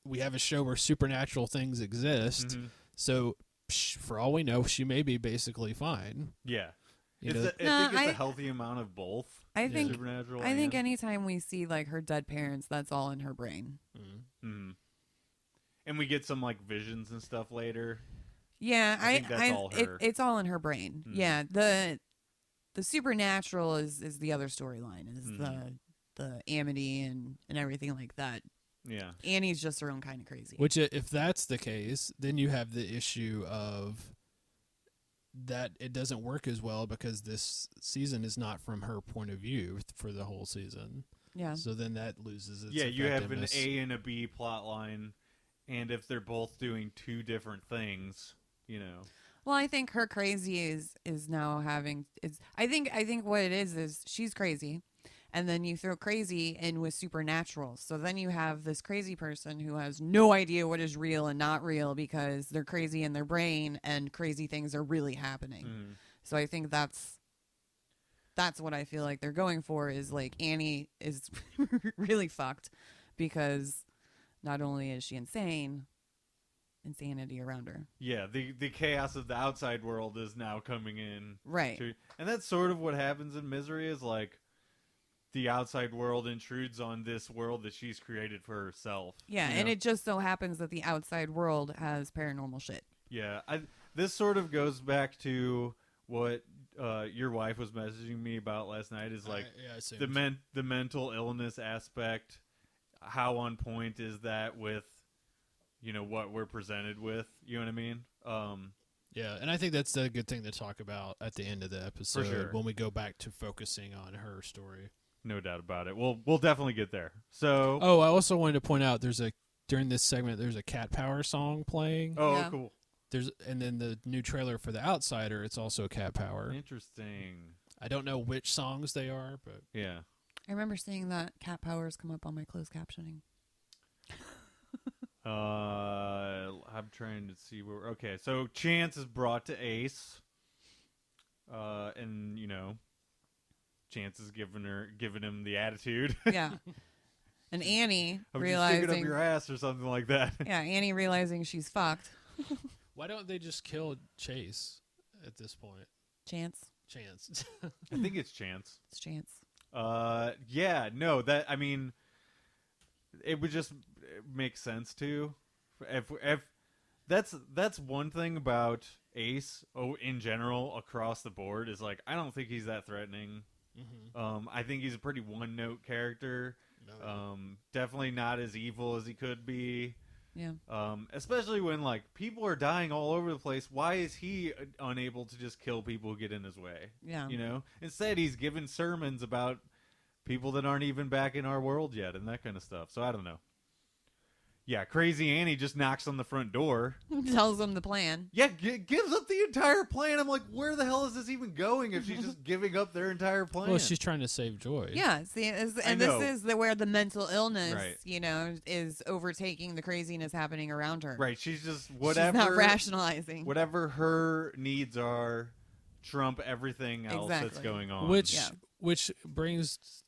we have a show where supernatural things exist. Mhm. So for all we know, she may be basically fine. Yeah. You It's know? I think it's a healthy amount of both. I think Supernatural. I think and- anytime we see like her dead parents, that's all in her brain. Mhm. And we get some like visions and stuff later. Yeah, I think that's all her. it's all in her brain. Mhm. Yeah, the supernatural is the other storyline, is the Amity and everything like that. Yeah. Annie's just her own kind of crazy. Which, if that's the case, then you have the issue of that it doesn't work as well because this season is not from her point of view for the whole season. Yeah. So then that loses its Yeah, you have an effectiveness. A and a B plot line, and if they're both doing two different things, you know. Well, I think her crazy is now having is I think what it is she's crazy, and then you throw crazy in with supernatural. So then you have this crazy person who has no idea what is real and not real because they're crazy in their brain and crazy things are really happening. Mhm. So I think that's what I feel like they're going for, is like Annie is really fucked because not only is she insane, insanity around her. Yeah, the chaos of the outside world is now coming in. Right. And that's sort of what happens in Misery, is like the outside world intrudes on this world that she's created for herself. Yeah, you and know? it just so happens that the outside world has paranormal shit. Yeah, this sort of goes back to what your wife was messaging me about last night, is like I see the what you- the mental illness aspect. How on point is that with, you know, what we're presented with? You know what I mean? Yeah, and I think that's a good thing to talk about at the end of the episode sure. when we go back to focusing on her story. No doubt about it. We'll definitely get there. So Oh, I also wanted to point out during this segment there's a Cat Power song playing. Yeah. Cool. And then the new trailer for The Outsider, it's also Cat Power. Interesting. I don't know which songs they are, but Yeah. I remember seeing that cat powers come up on my closed captioning. I'm trying to see where. Okay, so Chance is brought to Ace, and you know, Chance is giving him the attitude. Yeah. And Annie I'm just sticking up realizing your ass or something like that. Yeah, Annie realizing she's fucked. why don't they just kill Chase at this point? Chance. Chance. I think it's Chance. It's Chance. Yeah, no, I mean, it would just make sense too. If that's one thing about Ace, in general across the board, is like I don't think he's that threatening. Mm-hmm. I think he's a pretty one-note character. No. Definitely not as evil as he could be. Yeah. Especially when like people are dying all over the place. Why is he unable to just kill people who get in his way? Yeah. You know, instead he's giving sermons about people that aren't even back in our world yet and that kind of stuff. So I don't know. Yeah, Crazy Annie just knocks on the front door. Tells them the plan. Yeah, gives up the entire plan. I'm like, where the hell is this even going if she's just giving up their entire plan? Well, she's trying to save Joy. Yeah, see, and I know. this is where the mental illness, Right. you know, is overtaking the craziness happening around her. Right, she's just whatever. She's not rationalizing. Whatever her needs are, trump everything else that's Exactly. going on. Which brings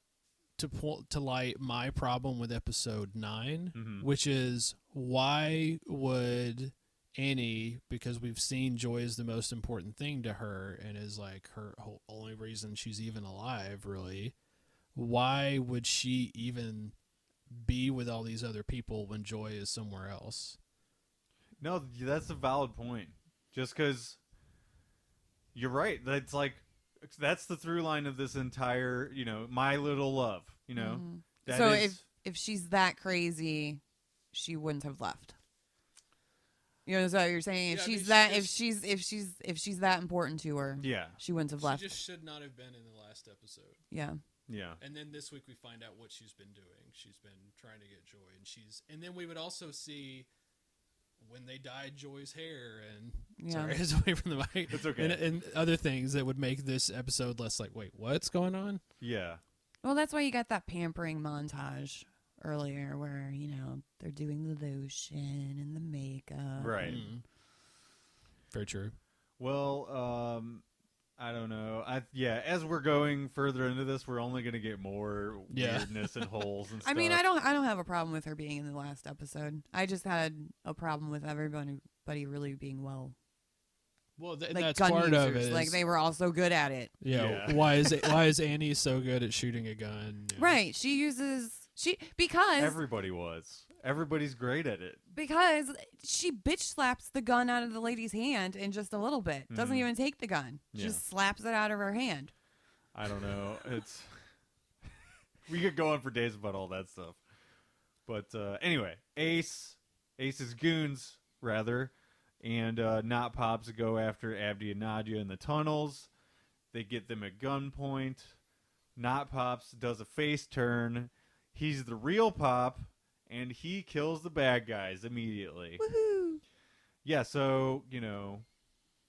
to light my problem with episode 9, Mhm. which is why would Annie, because we've seen Joy is the most important thing to her and is like her whole only reason she's even alive, really, why would she even be with all these other people when Joy is somewhere else? No, that's a valid point. Just because you're right. That's the through line of this entire, you know, My Little Love. You know, Mhm. That So is- if she's that crazy, she wouldn't have left. You know, is that what you're saying? If Yeah, I mean, she's she that, just- if she's that important to her, yeah, she wouldn't have left. She just should not have been in the last episode. Yeah. yeah, And then this week we find out what she's been doing. She's been trying to get Joy, and then we would also see when they dyed Joy's hair and Yeah. sorry, it's away from the mic. It's okay. And other things that would make this episode less like, wait, what's going on? yeah. Well, that's why you got that pampering montage earlier, where they're doing the lotion and the makeup. Right. Very true. Well, I don't know. As we're going further into this, we're only going to get more weirdness and holes and stuff. I mean, I don't have a problem with her being in the last episode. I just had a problem with everybody really being well. Well, Like that's gun part users. of it. Like they were all so good at it. Yeah. Why is Annie so good at shooting a gun? Right. Because Everybody was. Everybody's great at it. Because she bitch slaps the gun out of the lady's hand in just a little bit. Doesn't even take the gun. Just slaps it out of her hand. I don't know. It's we could go on for days about all that stuff. But anyway, Ace's goons, rather, and Not Pops go after Abdi and Nadia in the tunnels. They get them at gunpoint. Not Pops does a face turn. He's the real Pop, and he kills the bad guys immediately. Woohoo! Yeah, so,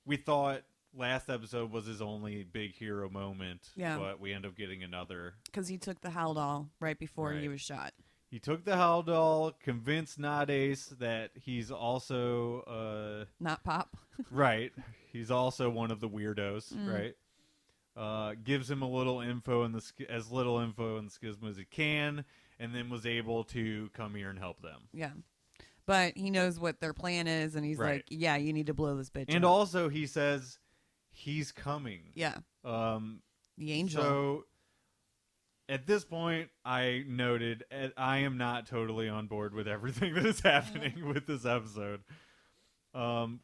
we thought last episode was his only big hero moment, but we end up getting another. Because he took the Haldol right before he was shot. He took the Haldol, convinced Not Ace that he's also... Not Pop. Right. He's also one of the weirdos, right? Gives him a little info as little info in the schism as he can, and then was able to come here and help them. Yeah. But he knows what their plan is, and he's like, yeah, you need to blow this bitch And up. also, he says he's coming. Yeah. The angel. So, at this point, I noted I am not totally on board with everything that is happening with this episode. The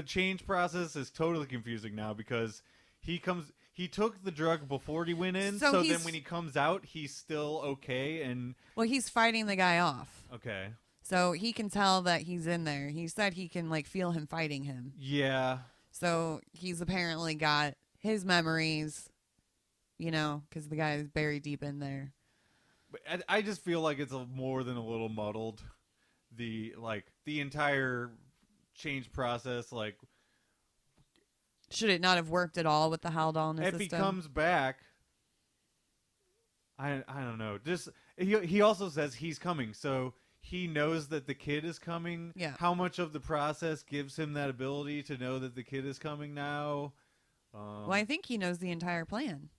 change process is totally confusing now because he took the drug before he went in, so then when he comes out, he's still okay. And well, he's fighting the guy off. Okay. So he can tell that he's in there. He said he can feel him fighting him. Yeah. So he's apparently got his memories, because the guy is buried deep in there. But I just feel like it's more than a little muddled. The entire change process, should it not have worked at all with the Haldol in the system? If he comes back, I don't know. Just he also says he's coming, so he knows that the kid is coming. Yeah. How much of the process gives him that ability to know that the kid is coming now? Well, I think he knows the entire plan.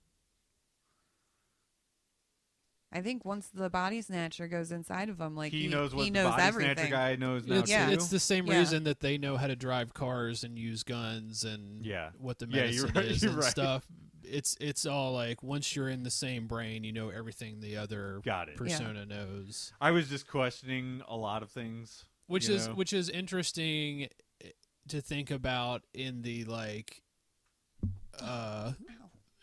I think once the body snatcher goes inside of him, he knows what he the knows body everything. snatcher guy knows now too. It's the same reason that they know how to drive cars and use guns and what the medicine is and stuff. It's all once you're in the same brain, you know everything the other persona knows. I was just questioning a lot of things, which is interesting to think about in the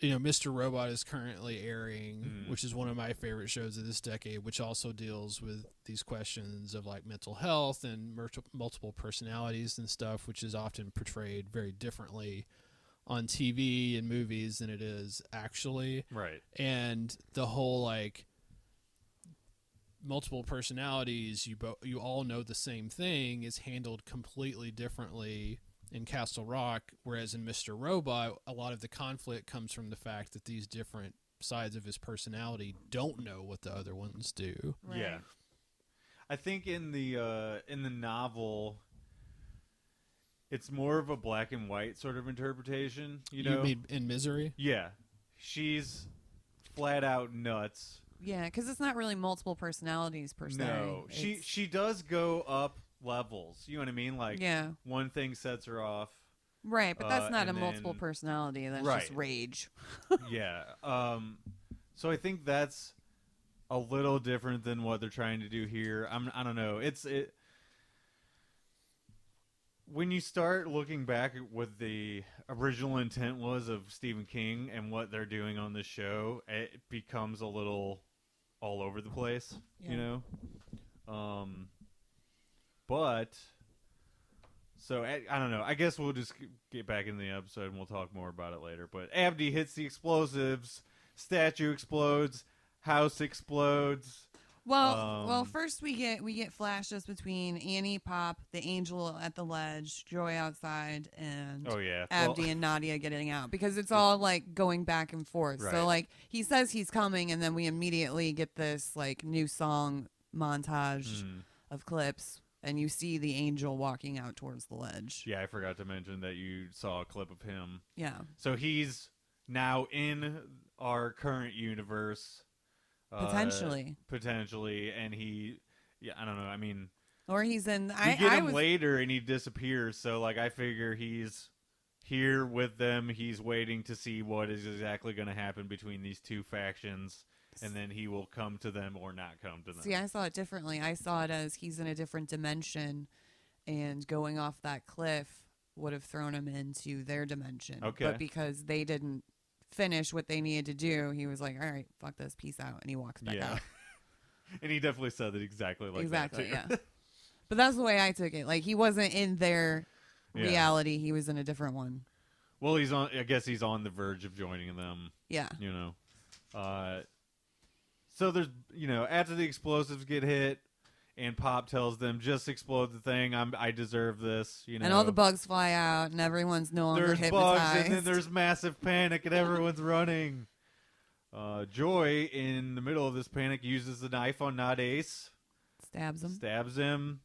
Mr. Robot is currently airing, which is one of my favorite shows of this decade, which also deals with these questions of mental health and multiple personalities and stuff, which is often portrayed very differently on TV and movies than it is actually. Right. And the whole multiple personalities, you all know the same thing, is handled completely differently in Castle Rock, whereas in Mr. Robot, a lot of the conflict comes from the fact that these different sides of his personality don't know what the other ones do. Right. Yeah. I think in the novel, it's more of a black and white sort of interpretation. You mean in Misery? Yeah. She's flat out nuts. Yeah, because it's not really multiple personalities per se. No. She does go up levels. You know what I mean? One thing sets her off. Right, but that's not a multiple personality. That's just rage. Yeah. So I think that's a little different than what they're trying to do here. I don't know. When you start looking back at what the original intent was of Stephen King and what they're doing on this show, it becomes a little all over the place, But, so, I don't know. I guess we'll just get back into the episode and we'll talk more about it later. But Abdi hits the explosives, statue explodes, house explodes. Well, first we get flashes between Annie, Pop, the angel at the ledge, Joy outside, and Abdi and Nadia getting out, because it's all like going back and forth. Right. So like he says he's coming, and then we immediately get this like new song montage of clips, and you see the angel walking out towards the ledge. Yeah, I forgot to mention that you saw a clip of him. Yeah. So he's now in our current universe. Potentially, and I don't know. I mean, or he's in. We get him later, and he disappears. So, like, I figure he's here with them. He's waiting to see what is exactly going to happen between these two factions, and then he will come to them or not come to them. See, I saw it differently. I saw it as he's in a different dimension, and going off that cliff would have thrown him into their dimension. Okay, but because they didn't finish what they needed to do, he was like, all right, fuck this, peace out, and he walks back out. And he definitely said it exactly like that too. Yeah. But that's the way I took it. Like, he wasn't in their reality, he was in a different one. Well, I guess he's on the verge of joining them. Yeah. You know. So there's, after the explosives get hit and Pop tells them, just explode the thing, I deserve this, And all the bugs fly out, and everyone's no longer there's hypnotized. bugs, and then there's massive panic, and everyone's running. Joy, in the middle of this panic, uses the knife on Not Ace. Stabs him.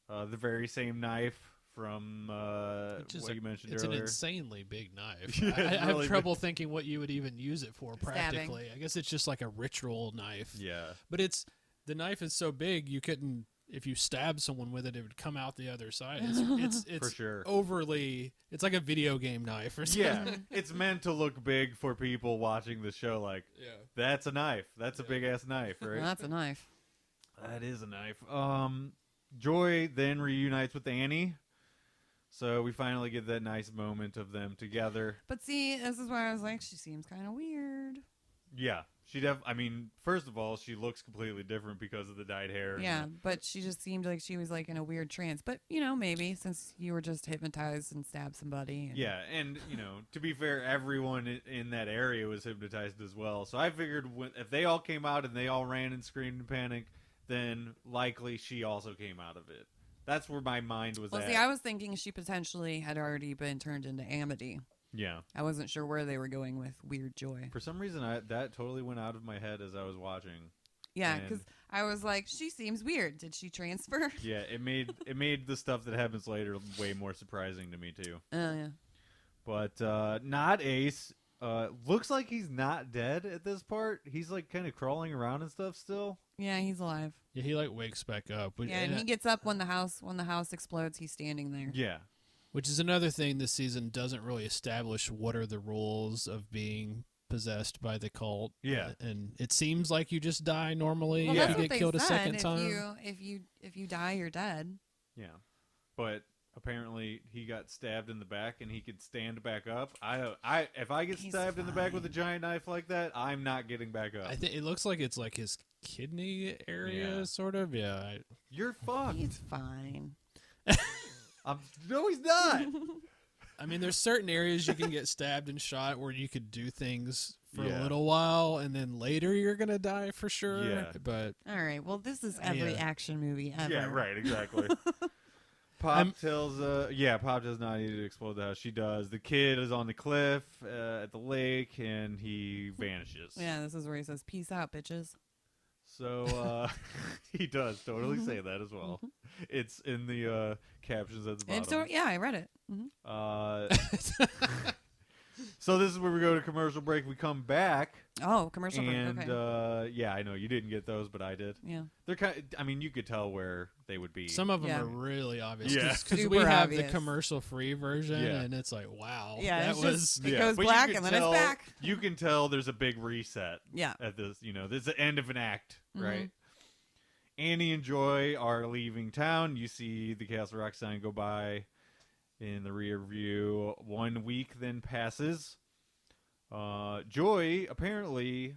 The very same knife from what you mentioned it's earlier. It's an insanely big knife. Yeah, I have trouble thinking what you would even use it for practically. Stabbing. I guess it's just like a ritual knife. Yeah. But the knife is so big you couldn't, if you stab someone with it, it would come out the other side. It's for sure. Overly, it's like a video game knife or something. Yeah, it's meant to look big for people watching the show. Like, that's a knife. That's a big ass knife, right? Well, that's a knife. That is a knife. Joy then reunites with Annie. So we finally get that nice moment of them together. But see, this is where I was like, she seems kind of weird. Yeah. I mean, first of all, she looks completely different because of the dyed hair. Yeah, but she just seemed like she was like in a weird trance. But, maybe since you were just hypnotized and stabbed somebody. Yeah, and, to be fair, everyone in that area was hypnotized as well. So I figured if they all came out and they all ran and screamed in panic, then likely she also came out of it. That's where my mind was at. See, I was thinking she potentially had already been turned into Amity. Yeah. I wasn't sure where they were going with Weird Joy. For some reason, that totally went out of my head as I was watching. Yeah, because I was like, she seems weird. Did she transfer? Yeah, it made the stuff that happens later way more surprising to me, too. Oh, yeah. But Not Ace looks like he's not dead at this part. He's, like, kind of crawling around and stuff still. Yeah, he's alive. Yeah, he, like, wakes back up. Yeah, and he gets up when the house explodes. He's standing there. Yeah. Which is another thing this season doesn't really establish what are the rules of being possessed by the cult. Yeah. And it seems like you just die normally Well, if that's you what get they killed a said. second time. If you die, you're dead. Yeah. But apparently he got stabbed in the back and he could stand back up. If I get stabbed in the back with a giant knife like that, I'm not getting back up. I think it looks like it's like his kidney area, sort of. Yeah. You're fucked. He's fine. No, he's not. I mean, there's certain areas you can get stabbed and shot where you could do things for Yeah. a little while, and then later you're gonna die for sure. Yeah. But All right. Well, this is every action movie ever. Yeah, right, exactly. Pop tells Pop does not need to explode the house. She does. The kid is on the cliff at the lake, and he vanishes. Yeah, this is where he says, "Peace out, bitches." So he does totally say that as well. It's in the captions at the bottom. And so, yeah, I read it. So this is where we go to commercial break. We come back. Oh, commercial break. And Okay. I know you didn't get those, but I did. Yeah. They're kind. I mean, you could tell where they would be. some of them Yeah. are really obvious. Yeah. Because Super we have obvious. the commercial-free version, Yeah. and it's like, wow, Yeah, that it's was. just- It goes but you black can and then it's tell- back. You can tell there's a big reset. Yeah. At this, this is the end of an act, Mhm. right? Annie and Joy are leaving town. You see the Castle Rock sign go by in the rear view. 1 week then passes. Joy apparently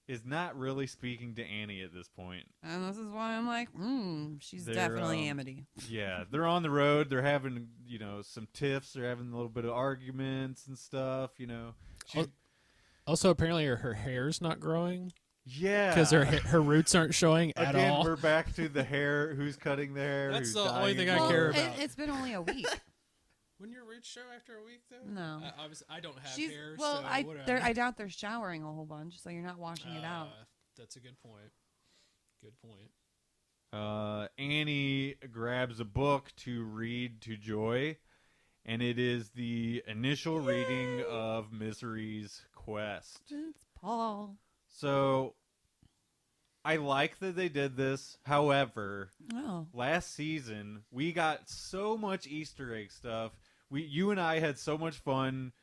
is not really speaking to Annie at this point. And this is why I'm like, she's They're, definitely Amity. Yeah, they're on the road. They're having, some tiffs. They're having a little bit of arguments and stuff, She, Also, apparently her hair's not growing. Yeah. because her roots aren't showing at Again, all. we're back to the hair. Who's cutting the hair? That's who's the only dyeing thing it I blonde. care about. It's been only a week. Wouldn't your roots show after a week though? No. Obviously, I don't have She's hair. well. So I doubt they're showering a whole bunch, so you're not washing it out. That's a good point. Good point. Annie grabs a book to read to Joy, and it is the initial reading of Misery's Quest. It's Paul. So, I like that they did this. However, last season we got so much Easter egg stuff. You and I had so much fun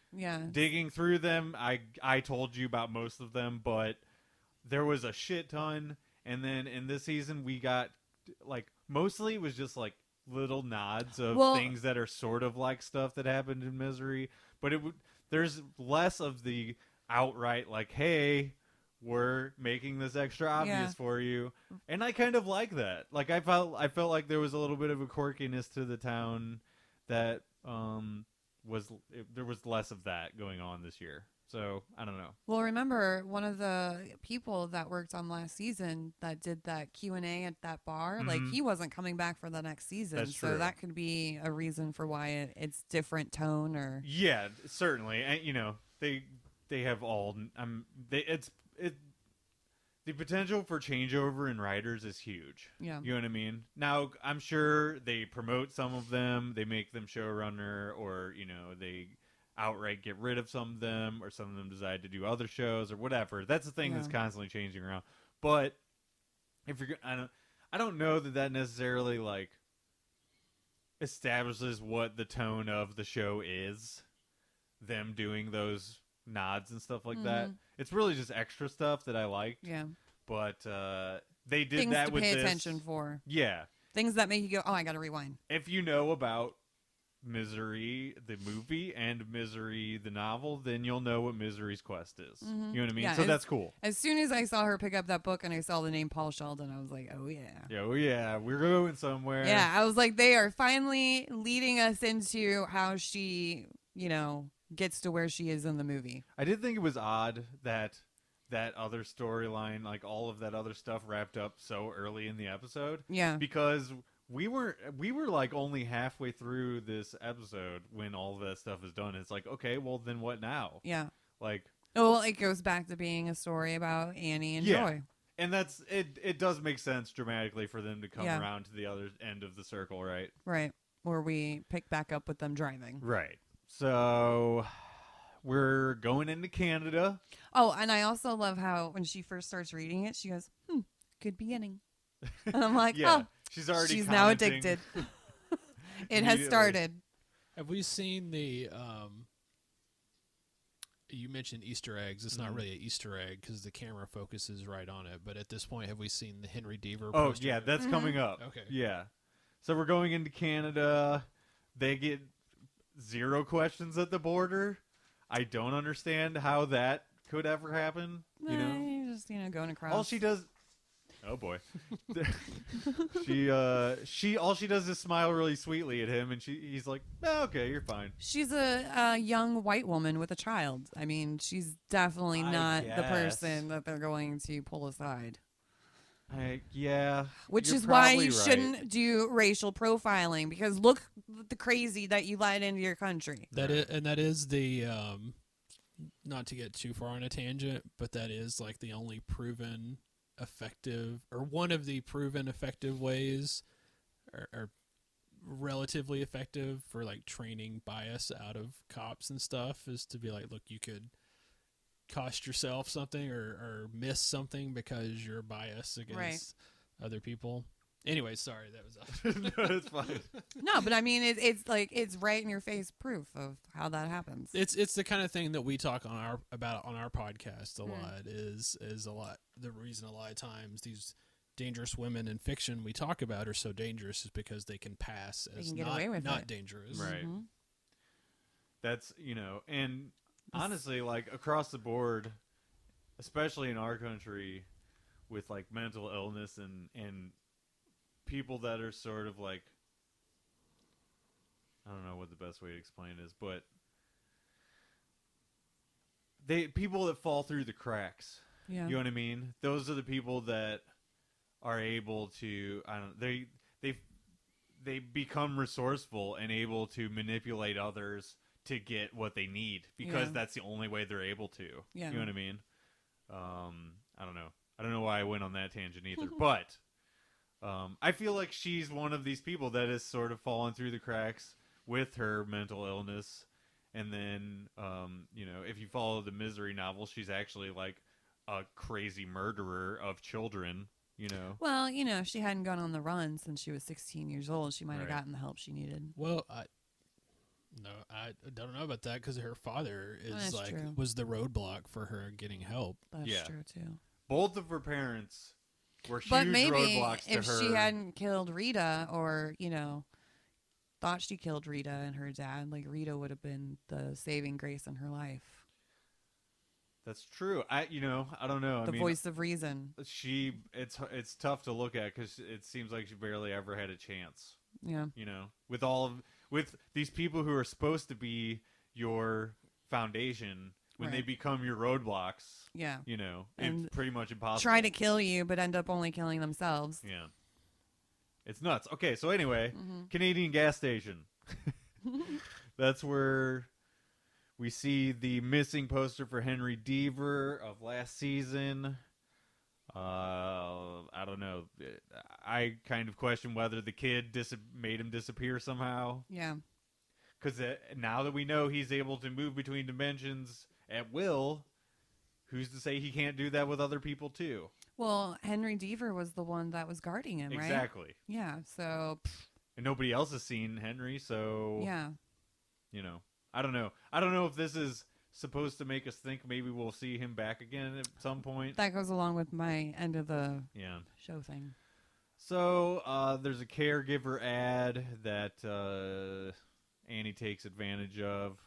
digging through them. I told you about most of them, but there was a shit ton. And then in this season we got like mostly it was just like little nods of things that are sort of like stuff that happened in Misery, but there's less of the outright like, hey, we're making this extra obvious for you. And I kind of like that. Like I felt like there was a little bit of a quirkiness to the town that there was less of that going on this year. So I don't know. Well, remember one of the people that worked on last season that did that Q&A at that bar, like he wasn't coming back for the next season. That's so true. that could be a reason for why it's different tone or yeah, certainly. And you know, they have all the potential for changeover in writers is huge. Yeah. You know what I mean? Now, I'm sure they promote some of them, they make them showrunner, or, you know, they outright get rid of some of them, or some of them decide to do other shows or whatever. That's the thing that's constantly changing around. But if you're I don't know that necessarily like establishes what the tone of the show is, them doing those nods and stuff like that. It's really just extra stuff that I liked. Yeah. But they did things that to with pay this. attention for. Yeah. Things that make you go, oh, I got to rewind. If you know about Misery, the movie, and Misery, the novel, then you'll know what Misery's Quest is. You know what I mean? Yeah, so that's cool. As soon as I saw her pick up that book and I saw the name Paul Sheldon, I was like, oh, yeah. Yeah, oh, yeah. We're going somewhere. Yeah, I was like, they are finally leading us into how she, you know, gets to where she is in the movie. I did think it was odd that other storyline, like all of that other stuff wrapped up so early in the episode. Yeah. Because we were like only halfway through this episode when all of that stuff is done. It's like, okay, well then what now? Yeah. Like, well, it goes back to being a story about Annie and Joy. And that's it does make sense dramatically for them to come around to the other end of the circle, right? Right. Where we pick back up with them driving. Right. So we're going into Canada. Oh, and I also love how when she first starts reading it, she goes, good beginning. And I'm like, oh, she's already now addicted. It has started. Have we seen the you mentioned Easter eggs. It's not really an Easter egg because the camera focuses right on it. But at this point, have we seen the Henry Deaver poster? Oh, yeah, that's coming up. Okay. Yeah. So we're going into Canada. They get 0 questions at the border. I don't understand how that could ever happen. You know, You're just going across. all she does. Oh boy, she all she does is smile really sweetly at him, and he's like, oh, okay, you're fine. She's a young white woman with a child. I mean, she's definitely not the person that they're going to pull aside. Which is why you shouldn't do racial profiling, because look the crazy that you let into your country. That is the not to get too far on a tangent, but that is like the only proven effective, or one of the proven effective ways, or relatively effective for like training bias out of cops and stuff, is to be like, look, you could cost yourself something or miss something because you're biased against other people. Anyway, sorry, that was No, it's fine. No, but I mean, it's like it's right in your face proof of how that happens. It's the kind of thing that we talk about on our podcast a lot. Is a lot the reason a lot of times these dangerous women in fiction we talk about are so dangerous is because they can pass as not dangerous. Right. Mm-hmm. That's and honestly, like across the board, especially in our country, with like mental illness and people that are sort of like, I don't know what the best way to explain it is, but people that fall through the cracks, Yeah. You know what I mean? Those are the people that are able to. I don't. They become resourceful and able to manipulate others to get what they need because Yeah. that's the only way they're able to. Yeah. You know what I mean? I don't know. I don't know why I went on that tangent either, but I feel like she's one of these people that has sort of fallen through the cracks with her mental illness. And then, if you follow the Misery novel, she's actually like a crazy murderer of children, Well, if she hadn't gone on the run since she was 16 years old, she might have Right. gotten the help she needed. Well, I don't know about that because her father That's true. was the roadblock for her getting help. That's Yeah. true, too. Both of her parents were huge But maybe roadblocks to if her. she hadn't killed Rita or, thought she killed Rita and her dad, like Rita would have been the saving grace in her life. That's true. I don't know. The voice of reason. It's tough to look at because it seems like she barely ever had a chance. Yeah. With these people who are supposed to be your foundation, when they Right. become your roadblocks, Yeah. it's pretty much impossible. Try to kill you, but end up only killing themselves. Yeah. It's nuts. Okay, so anyway, Mm-hmm. Canadian gas station. That's where we see the missing poster for Henry Deaver of last season. I don't know. I kind of question whether the kid made him disappear somehow. Yeah. Because now that we know he's able to move between dimensions at will, who's to say he can't do that with other people too? Well, Henry Deaver was the one that was guarding him, right? Exactly. Yeah. So, And nobody else has seen Henry, so yeah. I don't know. I don't know if this is supposed to make us think maybe we'll see him back again at some point. That goes along with my end of the Yeah. show thing. So there's a caregiver ad that Annie takes advantage of.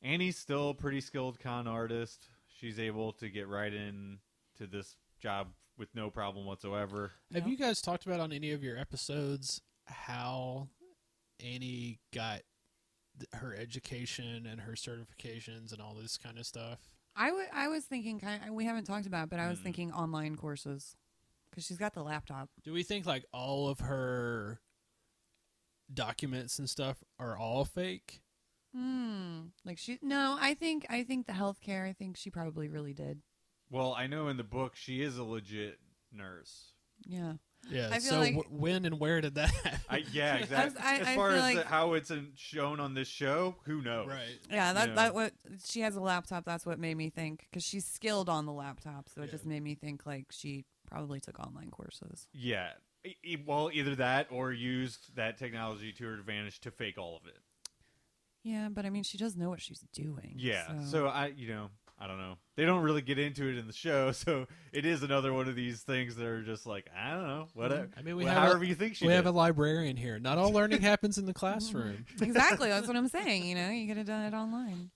Annie's still a pretty skilled con artist. She's able to get right in to this job with no problem whatsoever. Have Yep. you guys talked about on any of your episodes how Annie got her education and her certifications and all this kind of stuff? I was thinking, we haven't talked about it, but I was Mm. thinking online courses because she's got the laptop. Do we think like all of her documents and stuff are all fake? Like no, I think the healthcare, I think she probably really did. Well, I know in the book she is a legit nurse. Yeah. Yeah. I feel So like- when and where did that happen? Yeah, exactly. As I far feel as like- how it's shown on this show, who knows? Right. Yeah, that Yeah. what she has a laptop. That's what made me think because she's skilled on the laptop, so it Yeah. just made me think like she probably took online courses. Yeah. Well, either that or used that technology to her advantage to fake all of it. Yeah, but I mean, she does know what she's doing. Yeah. So I don't know. They don't really get into it in the show, so it is another one of these things that are just like, I don't know, whatever. I mean, however you think she we did. have a librarian here. Not all learning happens in the classroom. exactly, that's what I'm saying. You could have done it online.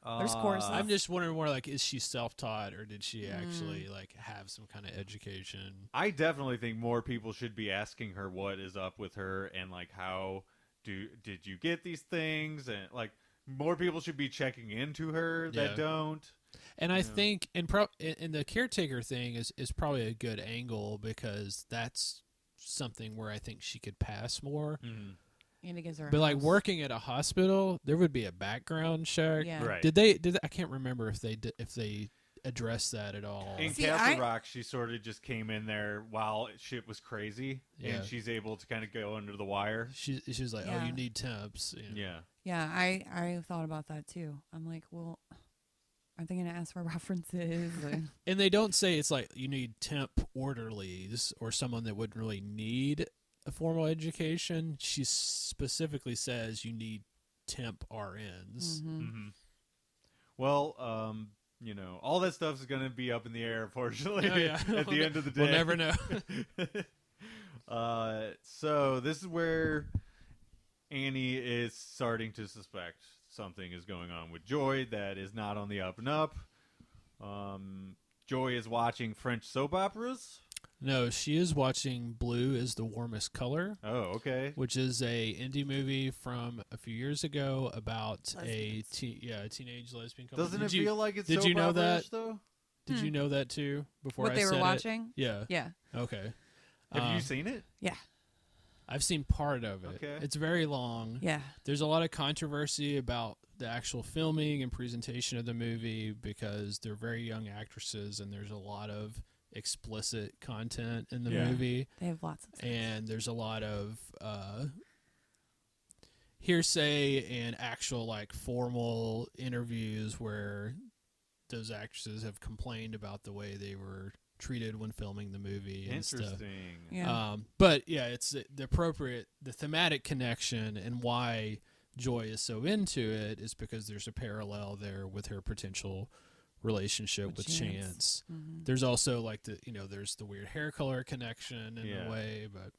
There's courses. I'm just wondering more like, is she self-taught or did she actually like have some kind of education? I definitely think more people should be asking her what is up with her and like how did you get these things, and like more people should be checking into her that Yeah. don't. And I think, and the caretaker thing is probably a good angle because that's something where I think she could pass more. Mm. And it gives her. A But like house. working at a hospital, there would be a background check. Yeah. Right. Did they? I can't remember if they addressed that at all. In See, Castle Rock, she sort of just came in there while shit was crazy, Yeah. and she's able to kind of go under the wire. She was like, Yeah. "Oh, you need temps." You know. Yeah. Yeah, I thought about that too. I'm like, well, are they going to ask for references? And they don't say it's like you need temp orderlies or someone that wouldn't really need a formal education. She specifically says you need temp RNs. Mm-hmm. Well, all that stuff is going to be up in the air, unfortunately, Oh, yeah. at the end of the day. We'll never know. So this is where Annie is starting to suspect something is going on with Joy that is not on the up and up. Joy is watching French soap operas. No, she is watching Blue is the Warmest Color, Oh, okay. which is a indie movie from a few years ago about a Lesbians. teenage lesbian couple. Doesn't Did it you- feel like it's did soap you know opera-ish, that? though? Did you know that too before What I they were said it? watching? Yeah. Yeah. Okay. Have you seen it? Yeah. I've seen part of it. Okay. It's very long. Yeah. There's a lot of controversy about the actual filming and presentation of the movie because they're very young actresses and there's a lot of explicit content in the Yeah. movie. They have lots of sex. And there's a lot of hearsay and actual like formal interviews where those actresses have complained about the way they were treated when filming the movie and stuff. Interesting. Yeah. But yeah, it's the thematic connection and why Joy is so into it is because there's a parallel there with her potential relationship with Chance. Mm-hmm. There's also like there's the weird hair color connection in Yeah. a way, but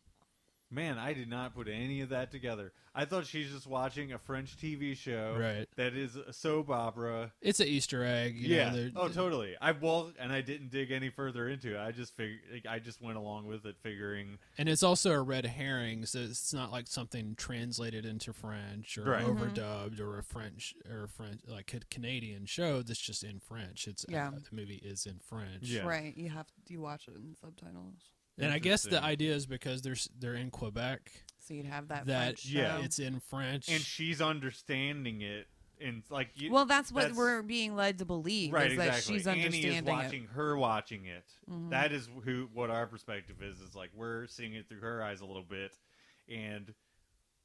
Man, I did not put any of that together. I thought she's just watching a French TV show right. that is a soap opera. It's an Easter egg. Yeah. You know, Oh, totally. And I didn't dig any further into it. I just went along with it, figuring. And it's also a red herring, so it's not like something translated into French or Right. overdubbed or a French like a Canadian show that's just in French. It's Yeah. the movie is in French. Yeah. Right. You watch it in subtitles. And I guess the Interesting. idea is because they're in Quebec So you'd have that that French yeah, show. it's in French. And she's understanding it, and like Well, that's what we're being led to believe. right, is that exactly. she's Annie understanding is watching her watching it. Mhm. That is what our perspective is. Is like we're seeing it through her eyes a little bit, and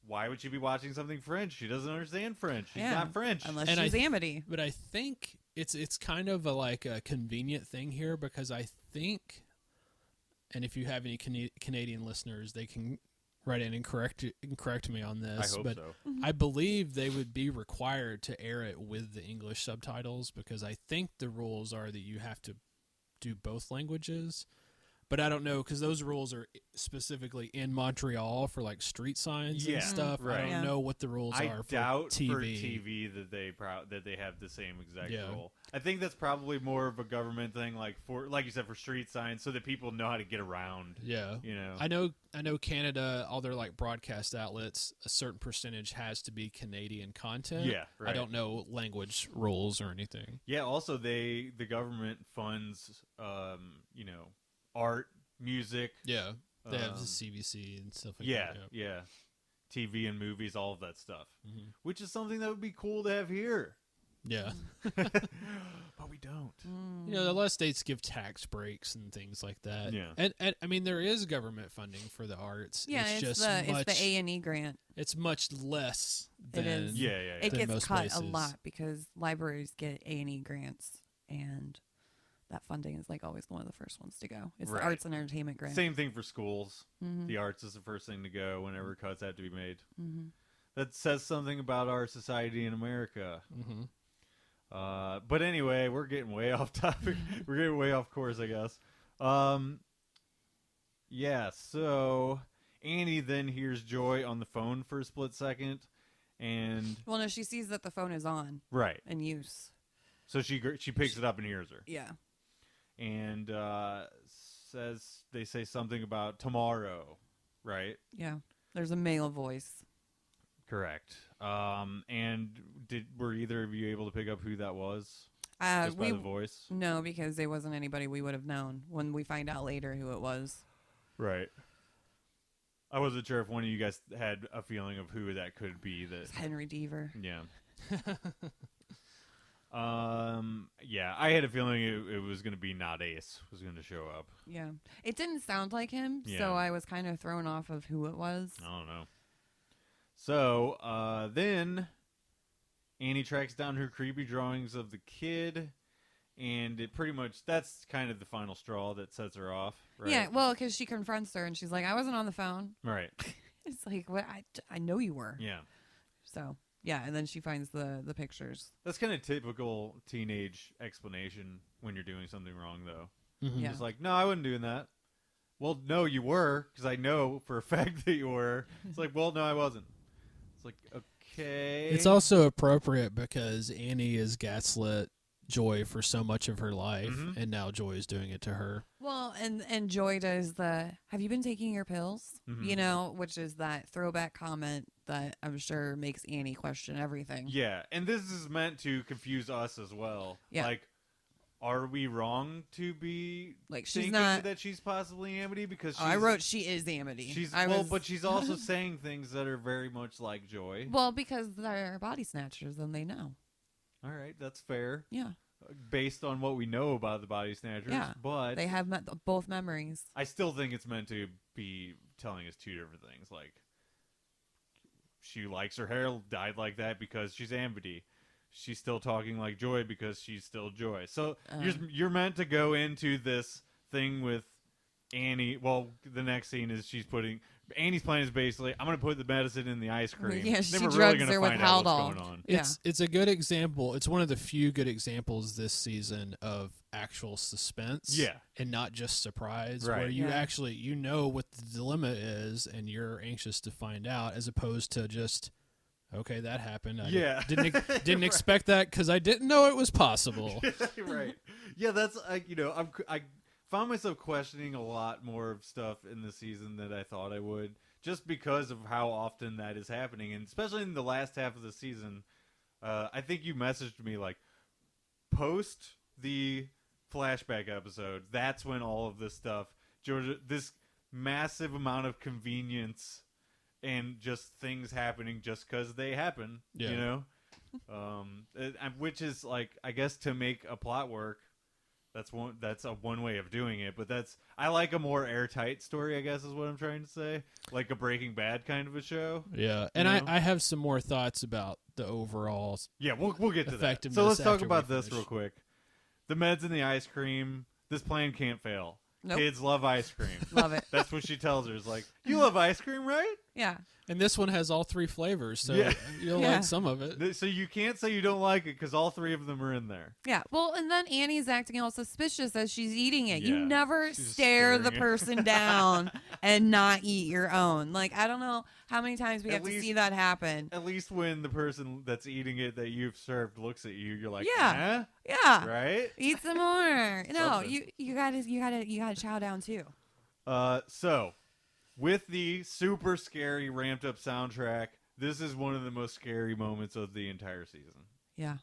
why would she be watching something French? She doesn't understand French. She's Yeah. not French. Unless And she's Amity. But I think it's kind of like a convenient thing here because I think, and if you have any Canadian listeners, they can write in and correct me on I this. hope but so. I believe they would be required to air it with the English subtitles because I think the rules are that you have to do both languages. But I don't know because those rules are specifically in Montreal for like street signs Yeah, and stuff. right. I don't Yeah. know what the rules I are for doubt TV. for TV that they have the same exact Yeah. rule. I think that's probably more of a government thing, like you said, for street signs, so that people know how to get around. Yeah. You know. I know Canada, all their like broadcast outlets, a certain percentage has to be Canadian content. Yeah, right. I don't know language rules or anything. Yeah. Also, the government funds, art, music. Yeah. They have Um, the CBC and stuff like Yeah, that. yeah. TV and movies, all of that stuff, Mm-hmm. which is something that would be cool to have here, Yeah. but we don't. Mm. You know, a lot of states give tax breaks and things like that. Yeah. And I mean, there is government funding for the arts. Yeah, it's just it's the A&E grant. it's much less It than is. Yeah. It than gets most cut places. a lot because libraries get A&E grants, and that funding is like always one of the first ones to go. It's Right. the arts and entertainment grant. Same thing for schools. Mhm. The arts is the first thing to go whenever cuts have to be made. Mhm. That says something about our society in America. Mm-hmm. But anyway, we're getting way off topic. We're getting way off course, I guess. Yeah, so Annie then hears Joy on the phone for a split second, and Well, no, she sees that the phone is on right, in use. so she picks it up and hears her, Yeah. and they say something about tomorrow, right? Yeah. There's a male voice. Correct. And were either of you able to pick up who that was just by the voice? No, because it wasn't anybody we would have known when we find out later who it was. Right. I wasn't sure if one of you guys had a feeling of who that could be. That It's Henry Deaver. yeah. Yeah, I had a feeling it was going to be not Ace was going to show up. Yeah. It didn't sound like him, Yeah. so I was kind of thrown off of who it was. I don't know. So then Annie tracks down her creepy drawings of the kid, and it pretty much that's kind of the final straw that sets her off. Right? Yeah, well, because she confronts her and she's like, I wasn't on the phone. Right. It's like, what? I know you were. Yeah. So, yeah, and then she finds the pictures. That's kind of typical teenage explanation when you're doing something wrong, though. Mm-hmm. Yeah. It's like, no, I wasn't doing that. Well, no, you were, because I know for a fact that you were. It's like, well, no, I wasn't. It's like, okay. It's also appropriate because Annie is gaslit Joy for so much of her life, Mhm. and now Joy is doing it to her. Well, and Joy does have you been taking your pills? Mhm. You know, which is that throwback comment that I'm sure makes Annie question everything. Yeah, and this is meant to confuse us as well. Yeah. Like, are we wrong to be Like, she's thinking not. that she's possibly Amity? Because Oh, I wrote she is Amity. But she's also saying things that are very much like Joy. Well, because they're body snatchers and they know. All right, that's fair. Yeah. Based on what we know about the body snatchers. Yeah. But They have both memories. I still think it's meant to be telling us two different things. Like, she likes her hair dyed like that because she's Amity. She's still talking like Joy because she's still Joy. So you're meant to go into this thing with Annie. Well, the next scene is Annie's plan is basically, I'm going to put the medicine in the ice cream. Yeah, she then we're drugs really her going with to find out Haldol. what's going on. Yeah. It's a good example. It's one of the few good examples this season of actual suspense. Yeah. And not just surprise. Right. Where you Yeah. actually, what the dilemma is and you're anxious to find out, as opposed to just, okay, that happened. I didn't Right. expect that because I didn't know it was possible. Right. Yeah, that's, I found myself questioning a lot more of stuff in the season than I thought I would, just because of how often that is happening, and especially in the last half of the season. I think you messaged me like, post the flashback episode, that's when all of this stuff, Georgia, this massive amount of convenience and just things happening just because they happen, which is like, I guess, to make a plot work. That's one way of doing it, but I like a more airtight story, I guess is what I'm trying to say, like a Breaking Bad kind of a show. Yeah, and I have some more thoughts about the overall. Yeah, we'll get to that. effectiveness So let's talk after about we this finish. real quick. The meds and the ice cream. This plan can't fail. Nope. Kids love ice cream. Love it. That's what she tells her. Is like, you love ice cream, right? Yeah. And this one has all three flavors, so Yeah. you'll Yeah. like some of it. So you can't say you don't like it because all three of them are in there. Yeah. Well, and then Annie's acting all suspicious as she's eating it. Yeah. You never She's stare the staring it. person down and not eat your own. Like, I don't know how many times we At have to least- see that happen. At least when the person that's eating it that you've served looks at you, you're like, Yeah. huh? Yeah. Right? Eat some more. No, Something. you gotta chow down too. So, with the super scary ramped up soundtrack, this is one of the most scary moments of the entire season. Yeah.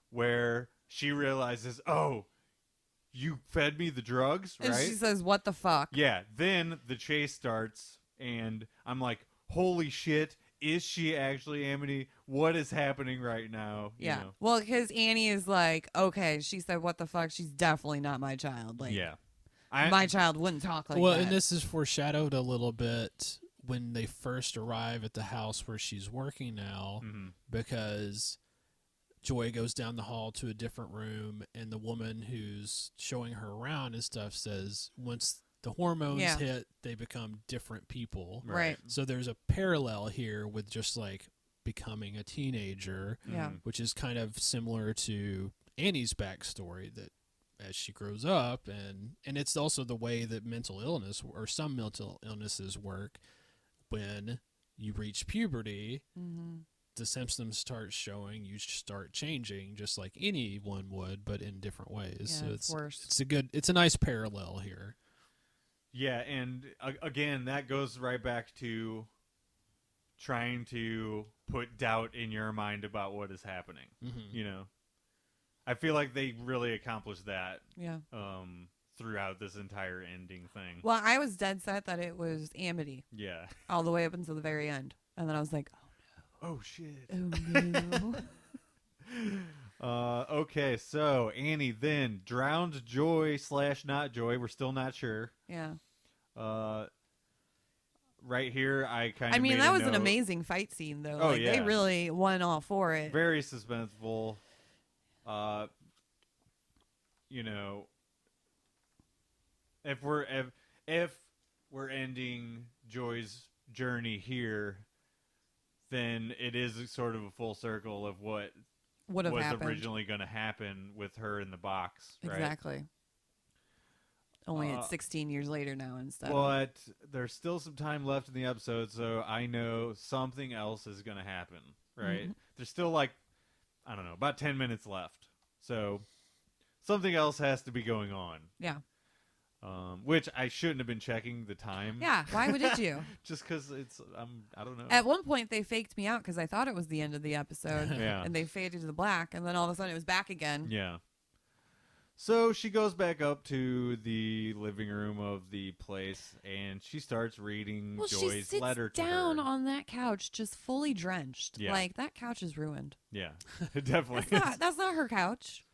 Where she realizes, oh, you fed me the drugs, right? And she says, "What the fuck?" Yeah. Then the chase starts, and I'm like, holy shit, is she actually Amity? What is happening right now? You Yeah. know? Well, because Annie is like, okay, she said, "What the fuck?" She's definitely not my child. Like, Yeah. my child wouldn't talk like Well, that. and this is foreshadowed a little bit when they first arrive at the house where she's working now, Mhm. because Joy goes down the hall to a different room, and the woman who's showing her around and stuff says once the hormones Yeah. hit, they become different people. Right. So there's a parallel here with just like becoming a teenager, Yeah. Mhm. which is kind of similar to Annie's backstory, that as she grows up, and it's also the way that mental illness or some mental illnesses work. When you reach puberty, Mm-hmm. the symptoms start showing, you start changing just like anyone would, but in different ways. Yeah, So it's worse. it's a nice parallel here. Yeah, and again, that goes right back to trying to put doubt in your mind about what is happening. Mm-hmm. You know, I feel like they really accomplished that Yeah. throughout this entire ending thing. Well, I was dead set that it was Amity Yeah. all the way up until the very end, and then I was like, Oh shit. oh no. Okay, so Annie then drowned Joy / not Joy. We're still not sure. Yeah. Right here, I kind of. I mean, made that a was an note. amazing fight scene, though. Oh, Like, they yeah. really went all for it. Very suspenseful. You know, if we're ending Joy's journey here, then it is sort of a full circle of what Would have was happened. originally going to happen with her in the box, right? Exactly. Only it's 16 years later now instead. But there's still some time left in the episode, so I know something else is going to happen, right? Mhm. There's still like, I don't know, about 10 minutes left. So something else has to be going on. Yeah. Which I shouldn't have been checking the time. Yeah. Why did you? Just because I don't know. At one point, they faked me out because I thought it was the end of the episode. Yeah. And they faded to the black, and then all of a sudden it was back again. Yeah. So she goes back up to the living room of the place, and she starts reading Well, she Joy's sits letter to down her. on that couch, just fully drenched. Yeah. Like, that couch is ruined. Yeah, it definitely. That's not her couch.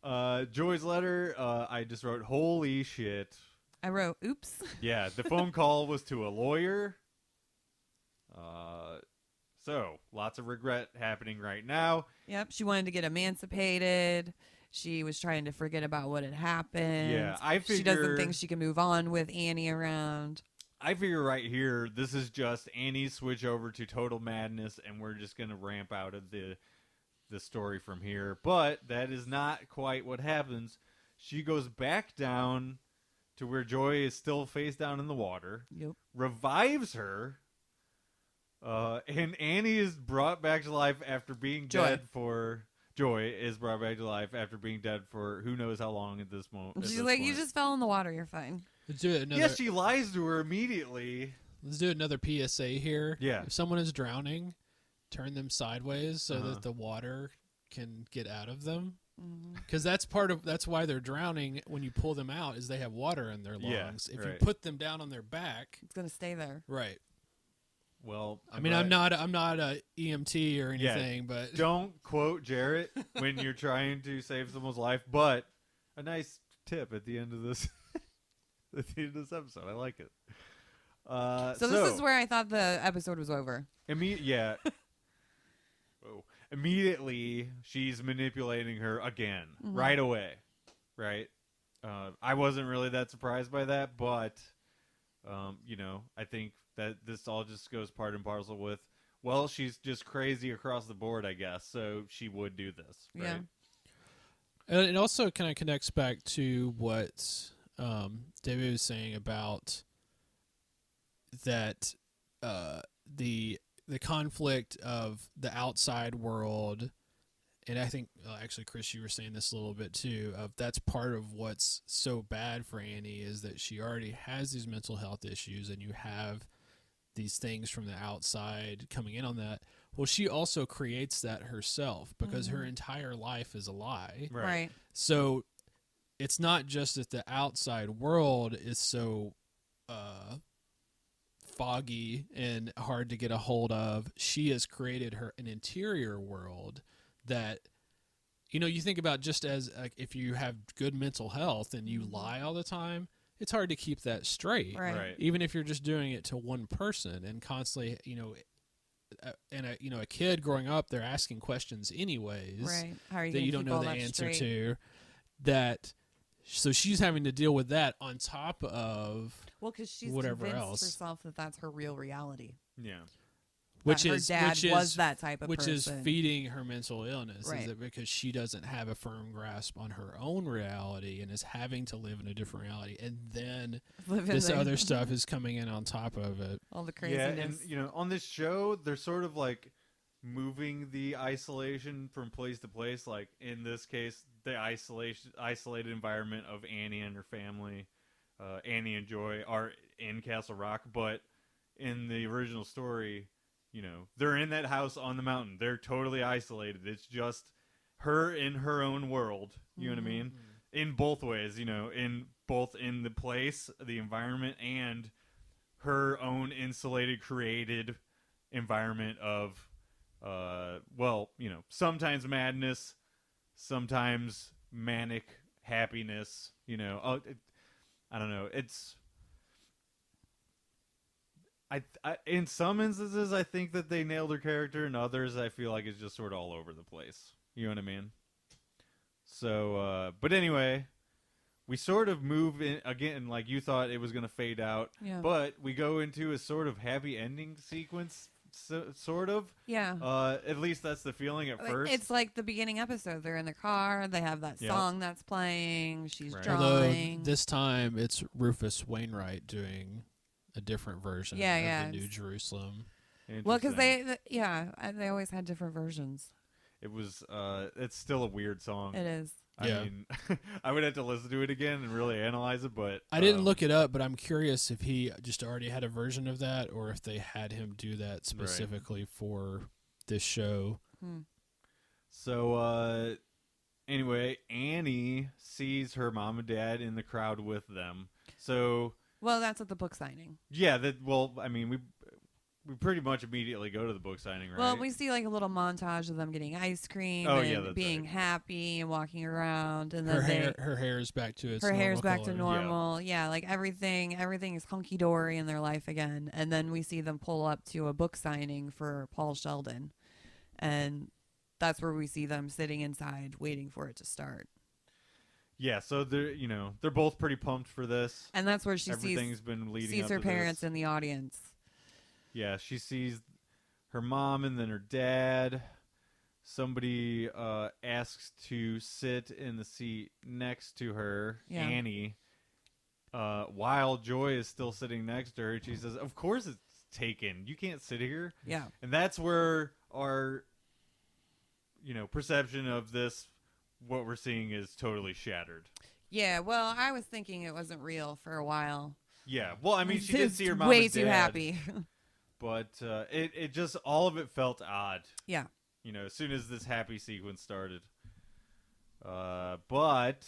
Joy's letter, I just wrote, holy shit. I wrote, oops. Yeah, the phone call was to a lawyer. So, lots of regret happening right now. Yep, she wanted to get emancipated. She was trying to forget about what had happened. Yeah, I She doesn't figure- think she can move on with Annie around. I figure right here, this is just Annie's switch over to total madness, and we're just going to ramp out of the story from here. But that is not quite what happens. She goes back down to where Joy is still face down in the water, Yep. revives her, and Annie is brought back to life after being Joy. dead for... Joy is brought back to life after being dead for who knows how long at this moment. She's like, you just fell in the water. You're fine. Let's do another. Yes, she lies to her immediately. Let's do another PSA here. Yeah. If someone is drowning, turn them sideways so that the water can get out of them. Because that's why they're drowning. When you pull them out, is they have water in their lungs. Yeah, if right. you put them down on their back, It's going to stay there. right. Well, I'm not a EMT or anything, but don't quote Jarret when you're trying to save someone's life. But a nice tip at the end of this, at the end of this episode, I like it. So this is where I thought the episode was over. Yeah. Whoa. Immediately, she's manipulating her again, right away, right? I wasn't really that surprised by that, but I think that this all just goes part and parcel with, well, she's just crazy across the board, I guess, so she would do this, right? Yeah. And it also kind of connects back to what David was saying about that the conflict of the outside world, and I think actually, Chris, you were saying this a little bit too. Of that's part of what's so bad for Annie is that she already has these mental health issues, and you have these things from the outside coming in on that. Well, she also creates that herself because her entire life is a lie. Right. So it's not just that the outside world is so foggy and hard to get a hold of. She has created an interior world that, you think about just as if you have good mental health and you lie all the time, it's hard to keep that straight. Right. Even if you're just doing it to one person and constantly, a kid growing up, they're asking questions anyways. Right. How are you that gonna you don't keep know all the that answer straight? to. So she's having to deal with that on top of Well, because she's whatever convinced else. herself that that's her real reality. Yeah. which That her is dad which is was that type of which is person. feeding her mental illness. Right. Is it because she doesn't have a firm grasp on her own reality and is having to live in a different reality, and then Living this there. other stuff is coming in on top of it. all the Yeah, craziness. and on this show, they're sort of like moving the isolation from place to place. Like in this case, the isolated environment of Annie and her family, Annie and Joy are in Castle Rock, but in the original story, they're in that house on the mountain. They're totally isolated. It's just her in her own world. You know what I mean? In both ways, in both in the place, the environment, and her own insulated, created environment of, sometimes madness, sometimes manic happiness. I don't know. It's. I in some instances I think that they nailed her character, in others I feel like it's just sort of all over the place. You know what I mean? So, but anyway, we sort of move in again, like you thought it was going to fade out, Yeah. but we go into a sort of happy ending sequence, sort of. Yeah. At least that's the feeling at Like, first. it's like the beginning episode. They're in the car. They have that Yep. song that's playing. She's Right. Although drawing. this time it's Rufus Wainwright doing a different version Yeah, of yeah, the New it's- Jerusalem. Well, because Interesting. they always had different versions. It was. It's still a weird song. It is. I Yeah. mean, I would have to listen to it again and really analyze it, but I didn't look it up, but I'm curious if he just already had a version of that or if they had him do that specifically for this show. Hmm. So Anyway, Annie sees her mom and dad in the crowd with them. So, Well, that's at the book signing. yeah, I mean, we pretty much immediately go to the book signing, right? Well, we see like a little montage of them getting ice cream Oh, and yeah, that's being right. happy and walking around, and then Her hair is back to its her normal hair's back color. to normal. Yeah, like everything is hunky dory in their life again. And then we see them pull up to a book signing for Paul Sheldon, and that's where we see them sitting inside waiting for it to start. Yeah, so they're both pretty pumped for this. And that's where she Everything's been leading sees up her to parents this. in the audience. Yeah, she sees her mom and then her dad. Somebody asks to sit in the seat next to her, Yeah. Annie, while Joy is still sitting next to her. She says, "Of course it's taken. You can't sit here." Yeah. And that's where our perception of this, what we're seeing, is totally shattered. Yeah, well, I was thinking it wasn't real for a while. Yeah, well, I mean, she did Just see her mom way and too dad, happy. but it just, all of it felt odd. Yeah. As soon as this happy sequence started. But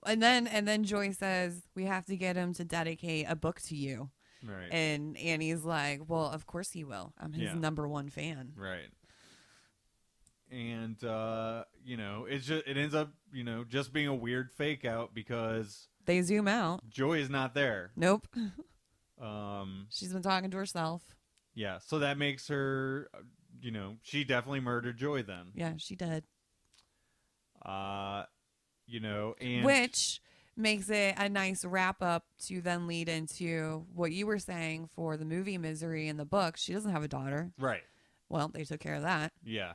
And then Joy says, "We have to get him to dedicate a book to you." right, And Annie's like, "Well, of course he will. I'm his Yeah. number one fan." right, and it ends up just being a weird fake out because They zoom out. Joy is not there. Nope. Um, She's been talking to herself. yeah, so that makes her, she definitely murdered Joy then. Yeah, she did. And Which makes it a nice wrap up to then lead into what you were saying for the movie Misery in the book. She doesn't have a daughter. right, Well, they took care of that. yeah,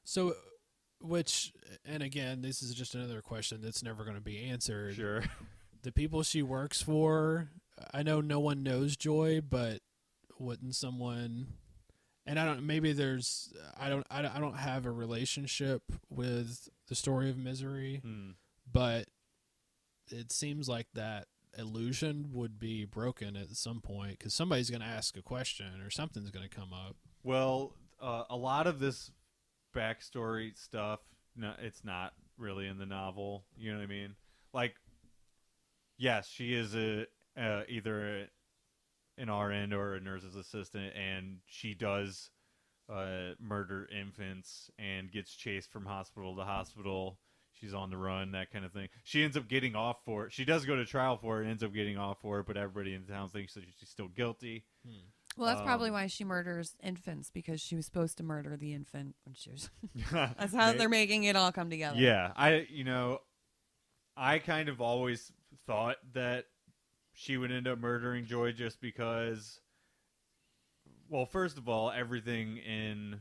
So, and again, this is just another question that's never going to be answered. sure, The people she works for, I know no one knows Joy, but wouldn't someone? And I don't have a relationship with the story of Misery, but it seems like that illusion would be broken at some point because somebody's going to ask a question or something's going to come up. Well, a lot of this backstory stuff, no, it's not really in the novel. You know what I mean? Like, yes, she is either an RN or a nurse's assistant, and she does murder infants and gets chased from hospital to hospital. She's on the run, that kind of thing. She ends up getting off for it. She does go to trial for it, ends up getting off for it, but everybody in town thinks that she's still guilty. Well, that's probably why she murders infants, because she was supposed to murder the infant when she was. That's how they're making it all come together. Yeah, I kind of always thought that she would end up murdering Joy just because, well, first of all, everything in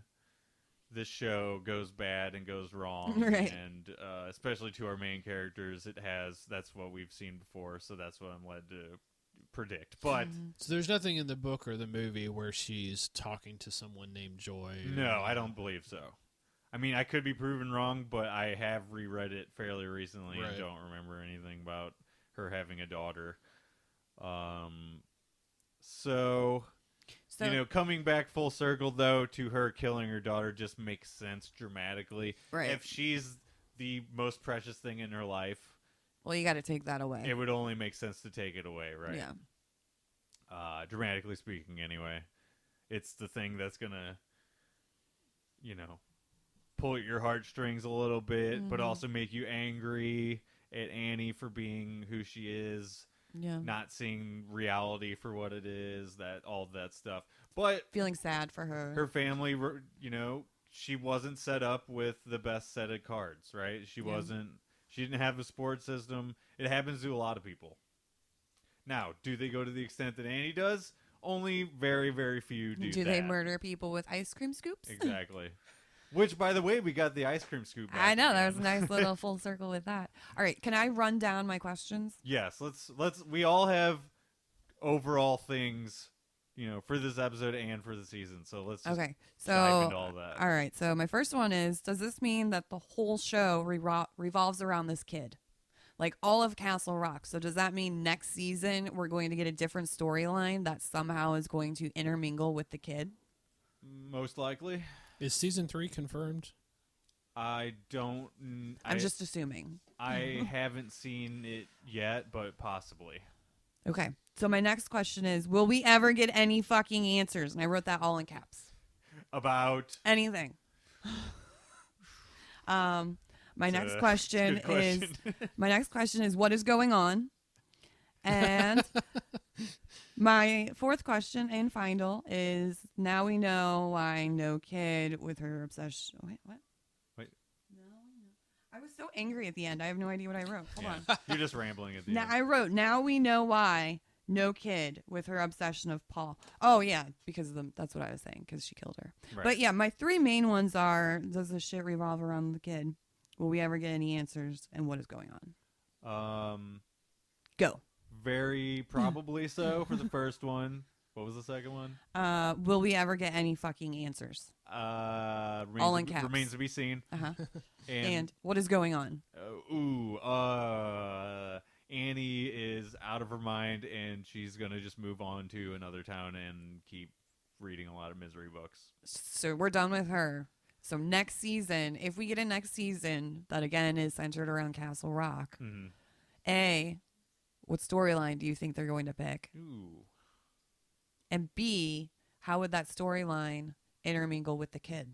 this show goes bad and goes wrong. Right. And especially to our main characters, that's what we've seen before, so that's what I'm led to predict. But So there's nothing in the book or the movie where she's talking to someone named Joy. no, I don't believe so. I mean, I could be proven wrong, but I have reread it fairly recently Right. and don't remember anything about her having a daughter. So, coming back full circle, though, to her killing her daughter just makes sense dramatically. Right. If she's the most precious thing in her life, Well, you got to take that away. it would only make sense to take it away, right? Yeah. Dramatically speaking, anyway. It's the thing that's going to, pull at your heartstrings a little bit, but also make you angry at Annie for being who she is. Yeah. Not seeing reality for what it is, all of that stuff. But Feeling sad for her. her family, she wasn't set up with the best set of cards, right? She didn't have a support system. It happens to a lot of people. Now, do they go to the extent that Annie does? Only very, very few do Do that. they murder people with ice cream scoops? Exactly. Which, by the way, we got the ice cream scoop back I know, that again. was a nice little full circle with that. All right, can I run down my questions? Yes, let's we all have overall things, for this episode and for the season. So let's just Okay, dive into so all that. all right, so my first one is: does this mean that the whole show revolves around this kid, like all of Castle Rock? So does that mean next season we're going to get a different storyline that somehow is going to intermingle with the kid? Most likely. Is season 3 confirmed? I don't. I'm just assuming. I haven't seen it yet, but possibly. Okay. So my next question is, will we ever get any fucking answers? And I wrote that all in caps. About Anything. My next question is my next question is what is going on? And my fourth question and final is now we know why no kid with her obsession. Wait, what? Wait. No. I was so angry at the end. I have no idea what I wrote. Hold on. You're just rambling at the Now end. I wrote now we know why no kid with her obsession of Paul. Oh yeah, because of them. That's what I was saying because she killed her. Right. But yeah, my three main ones are: does the shit revolve around the kid? Will we ever get any answers? And what is going on? Go. Very probably so for the first one. What was the second one? Will we ever get any fucking answers? All in caps. Remains to be seen. Uh-huh. And what is going on? Annie is out of her mind, and she's gonna just move on to another town and keep reading a lot of misery books. So we're done with her. So next season, if we get a next season that again is centered around Castle Rock, A, what storyline do you think they're going to pick? Ooh. And B, how would that storyline intermingle with the kid?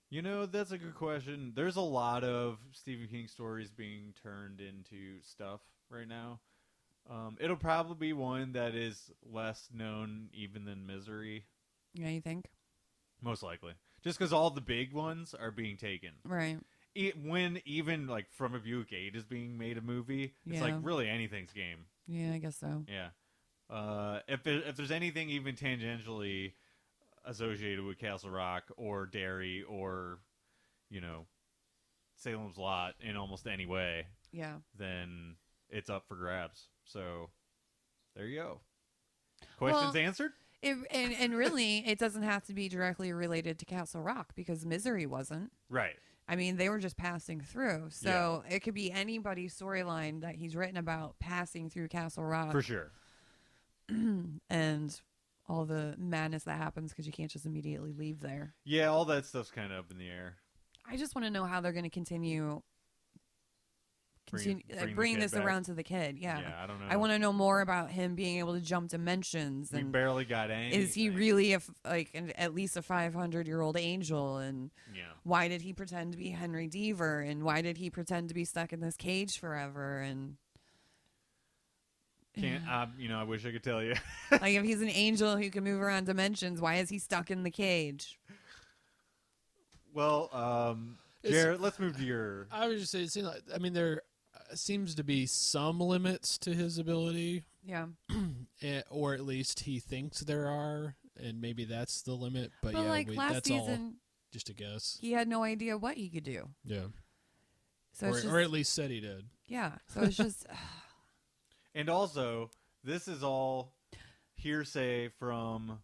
You know, that's a good question. There's a lot of Stephen King stories being turned into stuff right now. It'll probably be one that is less known even than Misery. Yeah, you think? Most likely. Just because all the big ones are being taken. Right. When even like From a Buick 8 is being made a movie, it's Yeah. like really anything's game. Yeah, I guess so. Yeah. If there's anything even tangentially associated with Castle Rock or Derry or, Salem's Lot in almost any way, Yeah. then it's up for grabs. So there you go. Questions answered? And really, it doesn't have to be directly related to Castle Rock because Misery wasn't. Right. I mean, they were just passing through. So it could be anybody's storyline that he's written about passing through Castle Rock. For sure. And all the madness that happens because you can't just immediately leave there. Yeah, all that stuff's kind of up in the air. I just want to know how they're going to continue Bring this back. around to the kid. Yeah. I don't know. I want to know more about him being able to jump dimensions. We And barely got anything. is he really at least a 500-year-old angel? And why did he pretend to be Henry Deaver? And why did he pretend to be stuck in this cage forever? And I wish I could tell you. like, if he's an angel who can move around dimensions, why is he stuck in the cage? Well, Jarret, let's move to your. I was just saying, it seems like, I mean, there seems to be some limits to his ability, Yeah. or at least he thinks there are, and maybe that's the limit. But yeah, like last that's season, all just a guess. he had no idea what he could do. Yeah, So or, it's just, or at least said he did. yeah. So it's just And also, this is all hearsay from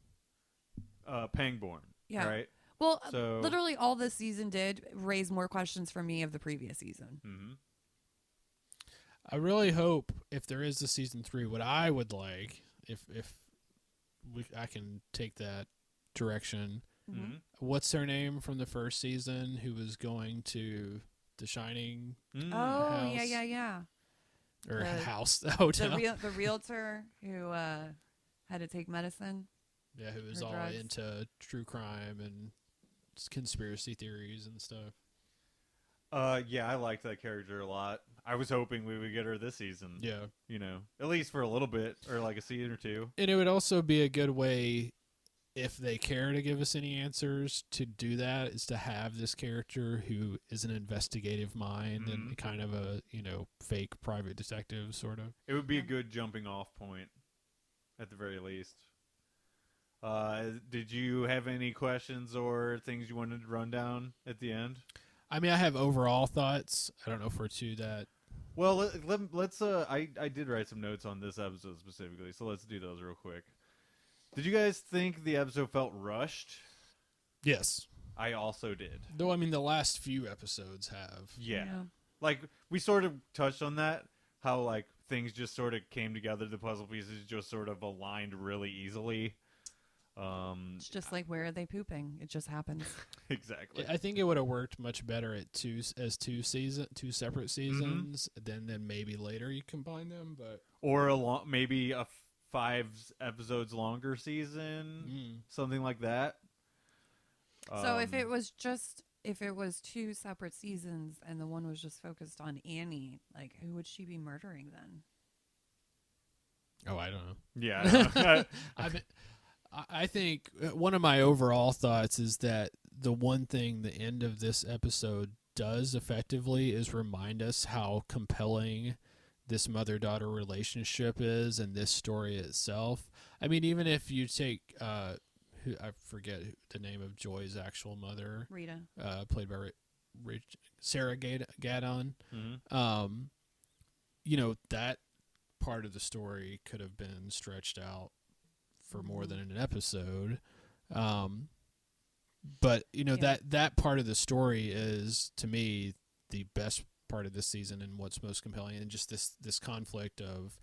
Pangborn. Yeah. Right. well, So- literally all this season did raise more questions for me of the previous season. Mm-hmm. I really hope if there is a season 3, what I would like, if I can take that direction. Mm-hmm. What's her name from the first season who was going to the Shining Mm-hmm. Oh house. yeah. or The- house, the hotel? The realtor who had to take medicine. Yeah, who was her all drugs. into true crime and conspiracy theories and stuff. Yeah, I liked that character a lot. I was hoping we would get her this season. Yeah. At least for a little bit, or like a season or two. And it would also be a good way, if they care to give us any answers, to do that, is to have this character who is an investigative mind and kind of a, fake private detective, sort of. It would be a good jumping off point, at the very least. Did you have any questions or things you wanted to run down at the end? I mean, I have overall thoughts. I don't know if we're to that. Well, let's. I did write some notes on this episode specifically, so let's do those real quick. Did you guys think the episode felt rushed? Yes. I also did. Though, I mean, the last few episodes have. Yeah. Like, we sort of touched on that, how, like, things just sort of came together, the puzzle pieces just sort of aligned really easily. It's just like, where are they pooping? It just happens. Exactly. I think it would have worked much better at two separate seasons. Then maybe later you combine them, but Or maybe a 5 episodes longer season, something like that. So if it was 2 separate seasons and the one was just focused on Annie, like, who would she be murdering then? oh, I don't know. Yeah. I think one of my overall thoughts is that the one thing the end of this episode does effectively is remind us how compelling this mother-daughter relationship is and this story itself. I mean, even if you take, I forget the name of Joy's actual mother. Rita. Played by Sarah Gadon. Mm-hmm. That part of the story could have been stretched out for more than an episode. But that part of the story is, to me, the best part of this season and what's most compelling, and just this conflict of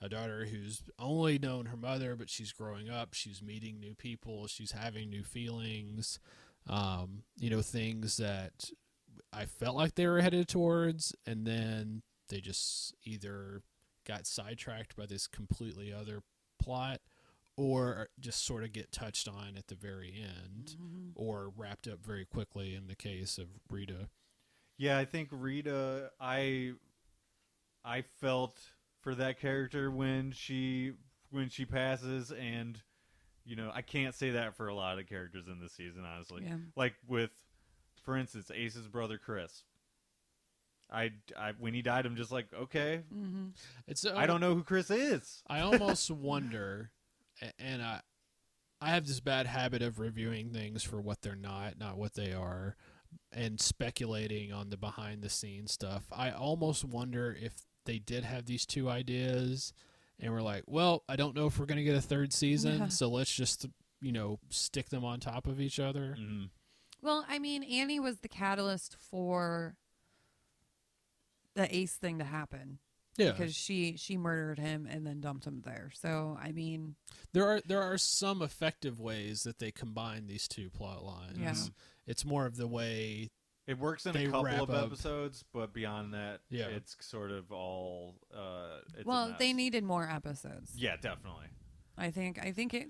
a daughter who's only known her mother, but she's growing up, she's meeting new people, she's having new feelings, things that I felt like they were headed towards, and then they just either got sidetracked by this completely other plot, or just sort of get touched on at the very end, or wrapped up very quickly in the case of Rita. Yeah, I think Rita, I felt for that character when she passes, and I can't say that for a lot of characters in this season, honestly. Yeah. Like with, for instance, Ace's brother Chris. I when he died, I'm just like, okay, I don't know who Chris is. I almost wonder, and I have this bad habit of reviewing things for what they're not what they are, and speculating on the behind the scenes stuff. I almost wonder if they did have these two ideas and we're like, well, I don't know if we're going to get a third season, so let's just, stick them on top of each other. Mm-hmm. Well, I mean, Annie was the catalyst for the Ace thing to happen. Yeah. Because she murdered him and then dumped him there. So, I mean, there are some effective ways that they combine these two plot lines. Yeah. It's more of the way it works in they a couple wrap of up. episodes, but beyond that, Yeah. it's sort of all. It's a well, mess. they needed more episodes. Yeah, definitely. I think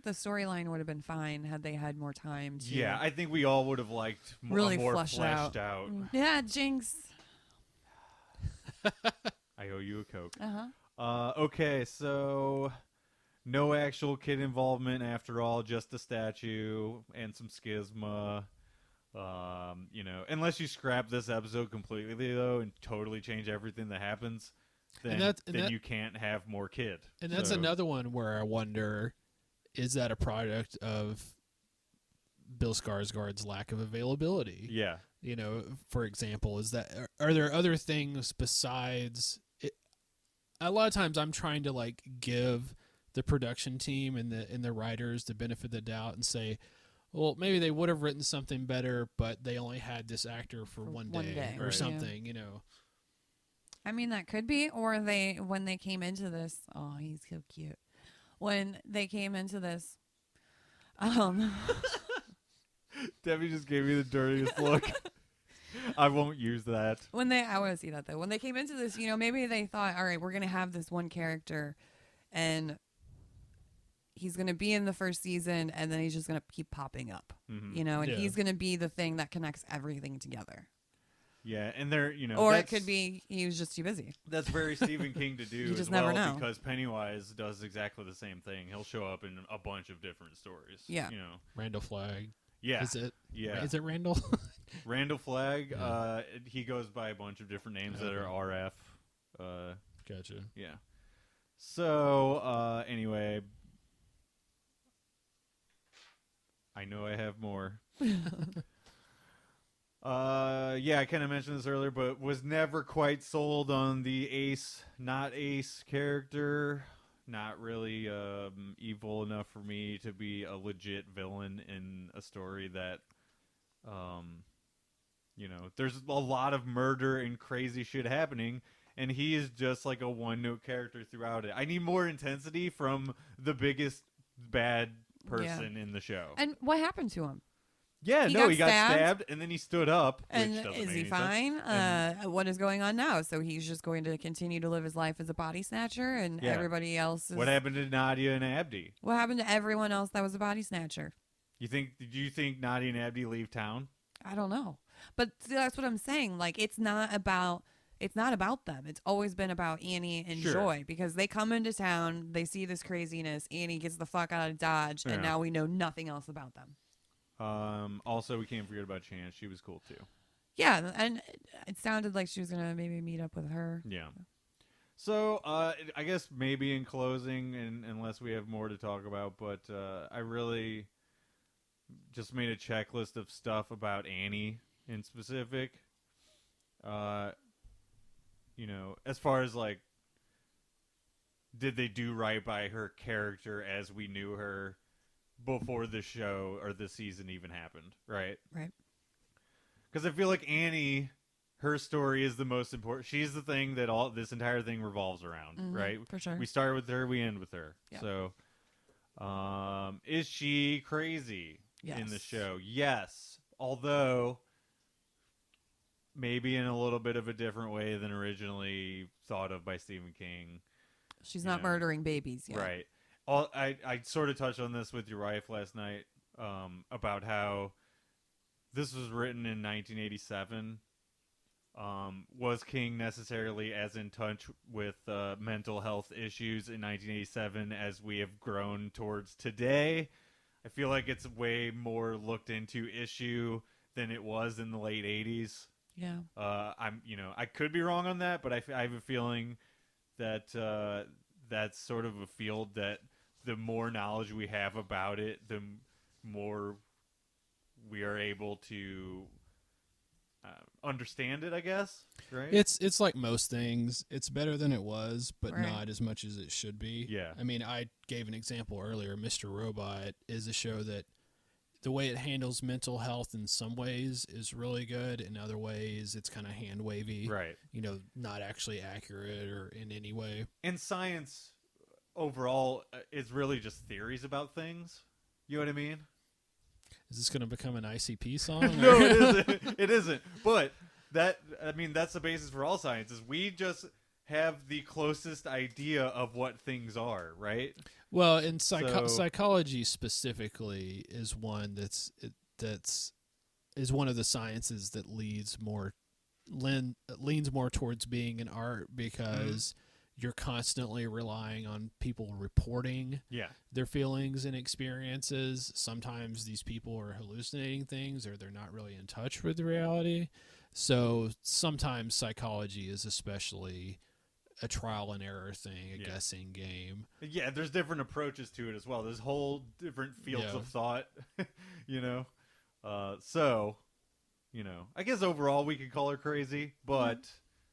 the storyline would have been fine had they had more time to. Yeah, I think we all would have liked really a more flesh fleshed out. out. Yeah, Jinx. I owe you a Coke. Okay, so no actual kid involvement after all, just a statue and some schisma. Unless you scrap this episode completely though and totally change everything that happens, then you can't have more kid. And that's another one where I wonder, is that a product of Bill Skarsgård's lack of availability? Yeah. For example, are there other things besides it? A lot of times I'm trying to give the production team and the writers the benefit of the doubt and say, well, maybe they would have written something better, but they only had this actor for one day or right. something, I mean, that could be. Or when they came into this, oh, he's so cute. When they came into this, Debbie just gave me the dirtiest look. I won't use that. I want to see that though. When they came into this, maybe they thought, all right, we're going to have this one character and he's going to be in the first season and then he's just going to keep popping up, and he's going to be the thing that connects everything together. Yeah, and they're, or it could be he was just too busy. That's very Stephen King to do You just as well, never know. because Pennywise does exactly the same thing. He'll show up in a bunch of different stories. Yeah. Randall Flagg. Yeah. Is it? Yeah. Is it Randall? Randall Flagg. Yeah. He goes by a bunch of different names that are RF. Gotcha. Yeah. So, anyway, I know I have more. I kind of mentioned this earlier, but was never quite sold on the Ace, not Ace character. Not really evil enough for me to be a legit villain in a story that, there's a lot of murder and crazy shit happening, and he is just like a one-note character throughout it. I need more intensity from the biggest bad person in the show. And what happened to him? Yeah, He he got got stabbed, and then he stood up. And which doesn't is make he any fine? sense. What is going on now? So he's just going to continue to live his life as a body snatcher, and Yeah. everybody else is. What happened to Nadia and Abdi? What happened to everyone else that was a body snatcher? Do you think Nadia and Abdi leave town? I don't know, but see, that's what I'm saying. Like, it's not about them. It's always been about Annie and Sure. Joy, because they come into town, they see this craziness. Annie gets the fuck out of Dodge, Yeah. and now we know nothing else about them. Also, we can't forget about Chance. She was cool too. Yeah, and it sounded like she was gonna maybe meet up with her. Yeah. So, I guess maybe in closing, and unless we have more to talk about, but I really just made a checklist of stuff about Annie in specific. As far as like, did they do right by her character as we knew her before the show or the season even happened, right? Right. Because I feel like Annie, her story is the most important. She's the thing that all this entire thing revolves around, right? For sure. We start with her, we end with her. Yep. So, is she crazy in the Yes. show? Yes. Although, maybe in a little bit of a different way than originally thought of by Stephen King. She's not murdering babies yet. Right. I sort of touched on this with your wife last night about how this was written in 1987. Was King necessarily as in touch with mental health issues in 1987 as we have grown towards today? I feel like it's way more looked into issue than it was in the late 80s. Yeah. I could be wrong on that, but I have a feeling that that's sort of a field that the more knowledge we have about it, the more we are able to understand it, I guess. Right? It's like most things. It's better than it was, but Right. not as much as it should be. Yeah. I mean, I gave an example earlier. Mr. Robot is a show that the way it handles mental health in some ways is really good. In other ways, it's kind of hand wavy. Right. Not actually accurate or in any way. And science overall is really just theories about things. You know what I mean? Is this going to become an ICP song? No, it isn't. It isn't. But that's the basis for all science. Is we just have the closest idea of what things are, right? Well, in psychology specifically is one that's one of the sciences that leans more towards being an art, because you're constantly relying on people reporting their feelings and experiences. Sometimes these people are hallucinating things, or they're not really in touch with reality. So sometimes psychology is especially a trial and error thing, a guessing game. Yeah, there's different approaches to it as well. There's whole different fields of thought, I guess overall we could call her crazy, but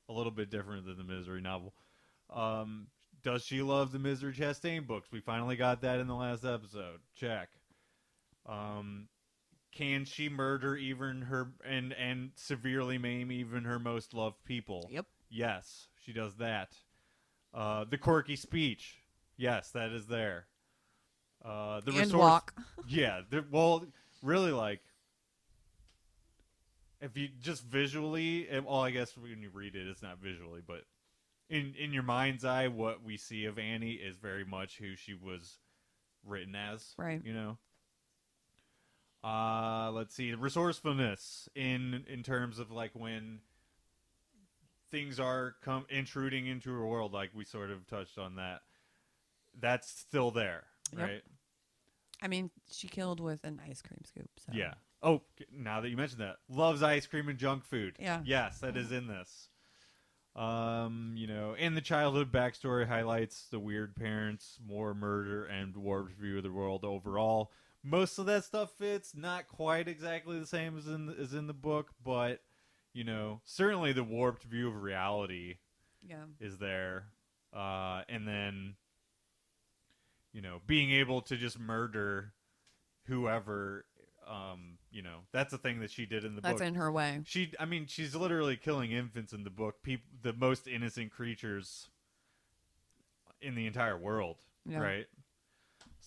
a little bit different than the Misery novel. Does she love the Misery Chastain books? We finally got that in the last episode. Check. Can she murder even her and severely maim even her most loved people? Yep. Yes, she does that. The quirky speech. Yes, that is there. Walk. Yeah. Really, like, if you just visually, I guess when you read it, it's not visually, but in your mind's eye, what we see of Annie is very much who she was written as. Right. Let's see, resourcefulness in terms of like when things are intruding into her world, like we sort of touched on that. That's still there, right? Yep. I mean, she killed with an ice cream scoop. So. Yeah. Oh, now that you mentioned that, loves ice cream and junk food. Yeah. Yes, that is in this. And the childhood backstory highlights the weird parents, more murder, and warped view of the world overall. Most of that stuff fits, not quite exactly the same as in the book, but certainly the warped view of reality is there. And then being able to just murder whoever, that's a thing that she did in the book. That's in her way. She's literally killing infants in the book, the most innocent creatures in the entire world, right?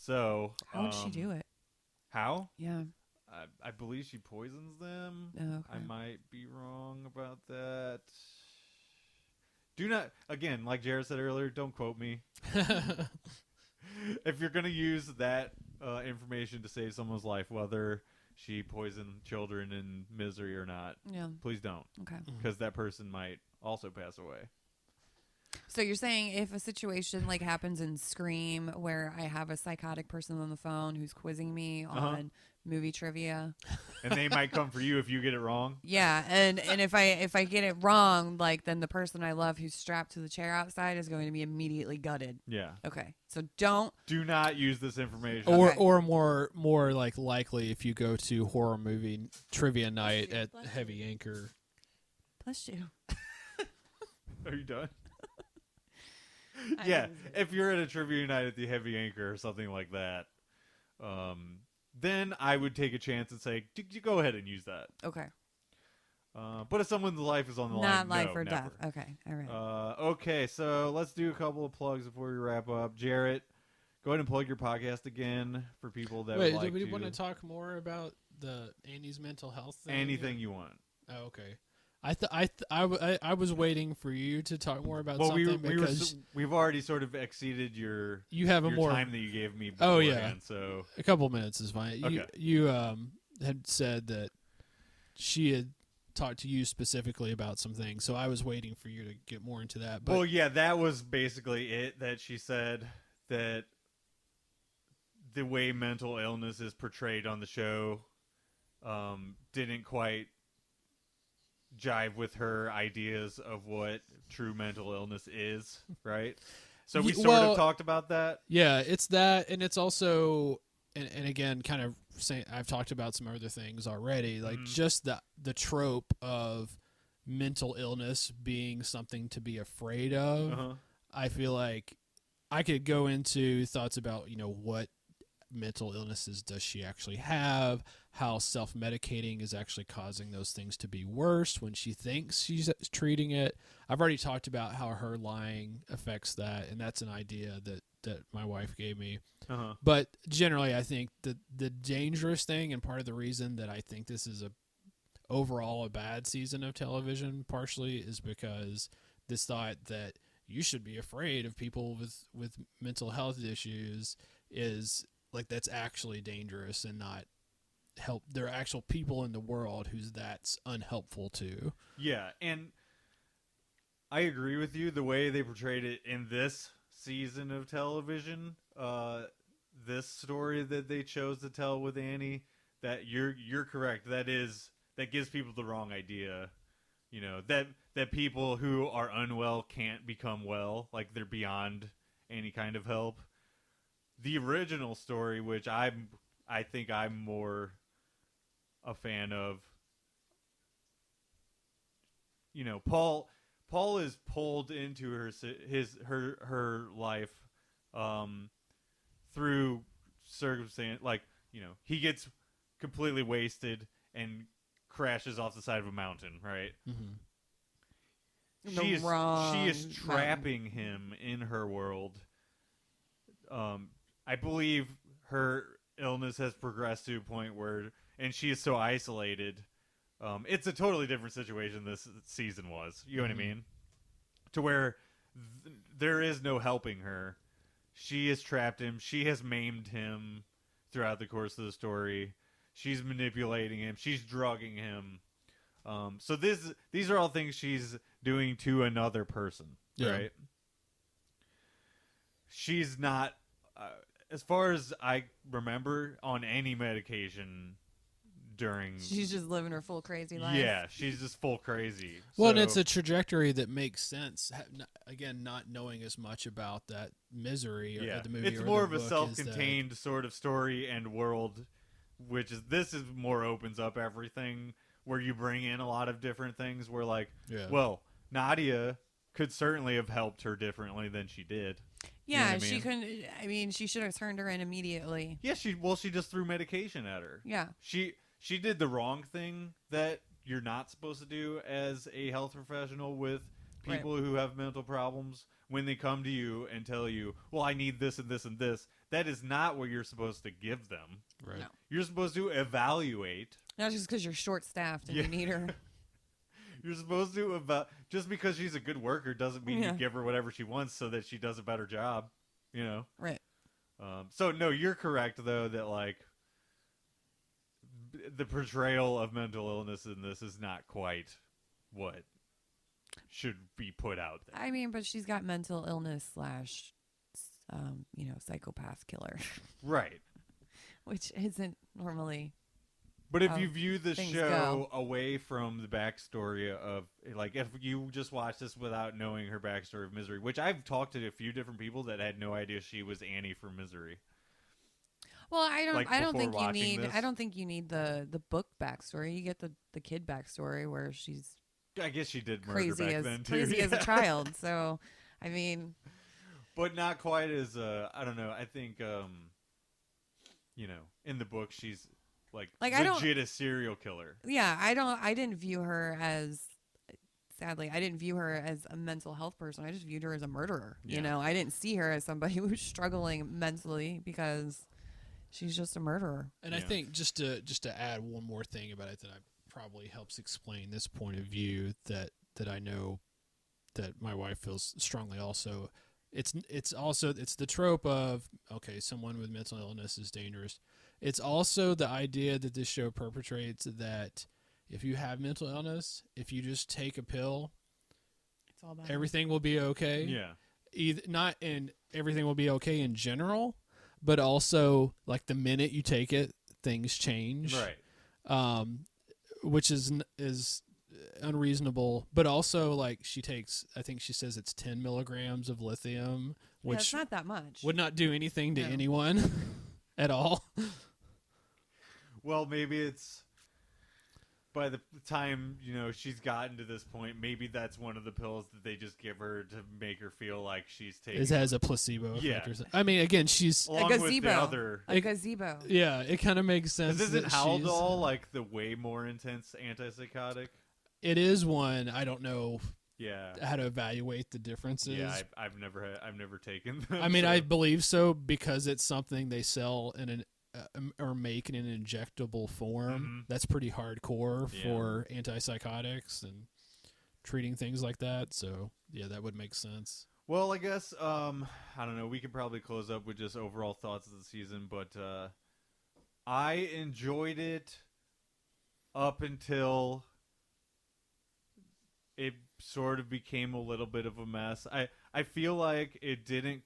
So How would she do it? How? Yeah. I believe she poisons them. Oh, okay. I might be wrong about that. Do not, again, like Jarret said earlier, don't quote me. If you're going to use that information to save someone's life, whether she poisoned children in misery or not, Yeah. please don't. Okay. Because that person might also pass away. So you're saying if a situation like happens in Scream where I have a psychotic person on the phone who's quizzing me on movie trivia, And they might come for you if you get it wrong. yeah, and if I get it wrong, like then the person I love who's strapped to the chair outside is going to be immediately gutted. Yeah. Okay, so don't. Do not use this information. Or more like likely if you go to horror movie trivia night at Bless you. Heavy Anchor. Bless you. Are you done? I Yeah, was good. if you're at a trivia night at the Heavy Anchor or something like that, then I would take a chance and say, you go ahead and use that. Okay. But if someone's life is on the Not line, life or never. death. Okay. All right. Okay, so let's do a couple of plugs before we wrap up. Jarret, go ahead and plug your podcast again for people that Wait, would like do we to. want to talk more about the Annie's mental health thing? Anything you want. Oh, okay. I was waiting for you to talk more about Well, something because we've already sort of exceeded your you have a your more time that you gave me. Oh, Beforehand, yeah. So a couple minutes is fine. Okay. You had said that she had talked to you specifically about some things, so I was waiting for you to get more into that. But well, yeah, that was basically it. That she said that the way mental illness is portrayed on the show didn't quite jive with her ideas of what true mental illness is, right? So we sort of talked about that. Yeah, it's that, and it's also, and again, kind of saying, I've talked about some other things already, like just the trope of mental illness being something to be afraid of. I feel like I could go into thoughts about, what mental illnesses does she actually have, how self-medicating is actually causing those things to be worse when she thinks she's treating it. I've already talked about how her lying affects that, and that's an idea that my wife gave me. But generally, I think the dangerous thing, and part of the reason that I think this is overall a bad season of television partially, is because this thought that you should be afraid of people with mental health issues is like that's actually dangerous and not help. There are actual people in the world who's that's unhelpful to. Yeah, and I agree with you. The way they portrayed it in this season of television, this story that they chose to tell with Annie, that you're correct. That gives people the wrong idea. That people who are unwell can't become well, like they're beyond any kind of help. The original story, which I think I'm more a fan of, Paul is pulled into her life through circumstance, like he gets completely wasted and crashes off the side of a mountain, right? She is trapping him in her world. I believe her illness has progressed to a point where, and she is so isolated. It's a totally different situation this season was. You know what I mean? To where there is no helping her. She has trapped him. She has maimed him throughout the course of the story. She's manipulating him. She's drugging him. So these are all things she's doing to another person, right? She's not, as far as I remember, on any medication during. She's just living her full crazy life. Yeah, she's just full crazy. Well, and it's a trajectory that makes sense. Again, not knowing as much about that misery or the movie. It's or more the of a book self-contained sort of story and world, which is more opens up everything, where you bring in a lot of different things. Where well, Nadia could certainly have helped her differently than she did. Yeah, You know what I she mean? couldn't. I mean, she should have turned her in immediately. Yeah, she just threw medication at her. Yeah. She did the wrong thing that you're not supposed to do as a health professional with people who have mental problems. When they come to you and tell you, well, I need this and this and this, That is not what you're supposed to give them. Right. No. You're supposed to evaluate. Not just because you're short-staffed and Yeah. you need her. You're supposed to just because she's a good worker doesn't mean you give her whatever she wants so that she does a better job. You know. Right. So no, you're correct though that like the portrayal of mental illness in this is not quite what should be put out there. I mean, but she's got mental illness / psychopath killer, Right. which isn't normally. But if how you view the things show away from the backstory of, like, if you just watch this without knowing her backstory of Misery, which I've talked to a few different people that had no idea she was Annie from Misery. Well, I don't. Like, I don't before think you watching need. this? I don't think you need the book backstory. You get the kid backstory where she's I guess she did murder crazy back as then too. crazy as a yeah. child. So, I mean, But not quite as I don't know. I think in the book she's like I don't- legit a serial killer. yeah, I didn't view her as. Sadly, I didn't view her as a mental health person. I just viewed her as a murderer. Yeah. You know, I didn't see her as somebody who was struggling mentally because she's just a murderer. And I Yeah. think just to add one more thing about it that probably helps explain this point of view that I know that my wife feels strongly also. It's the trope of, okay, someone with mental illness is dangerous. It's also the idea that this show perpetrates that if you have mental illness, if you just take a pill, It's all about everything will be okay. Yeah. Everything will be okay in general, but also like the minute you take it, things change. Right. Which is unreasonable, but also like she takes, I think she says it's 10 milligrams of lithium, Yeah, which it's not that much. would not do anything to No. anyone at all. Well, maybe it's by the time, she's gotten to this point, maybe that's one of the pills that they just give her to make her feel like she's taking It has a placebo effect. Yeah. Or something. I mean, again, she's along with the gazebo. other. A gazebo. yeah. It kind of makes sense. Isn't that Haldol she's- like the way more intense antipsychotic? It is one. I don't know Yeah. how to evaluate the differences. Yeah, I've never taken them. I mean, so- I believe so because it's something they sell in an or make in an injectable form. Mhm. That's pretty hardcore Yeah. for antipsychotics and treating things like that. So yeah, that would make sense. Well, I guess I don't know. We could probably close up with just overall thoughts of the season, but I enjoyed it up until it sort of became a little bit of a mess. I feel like it didn't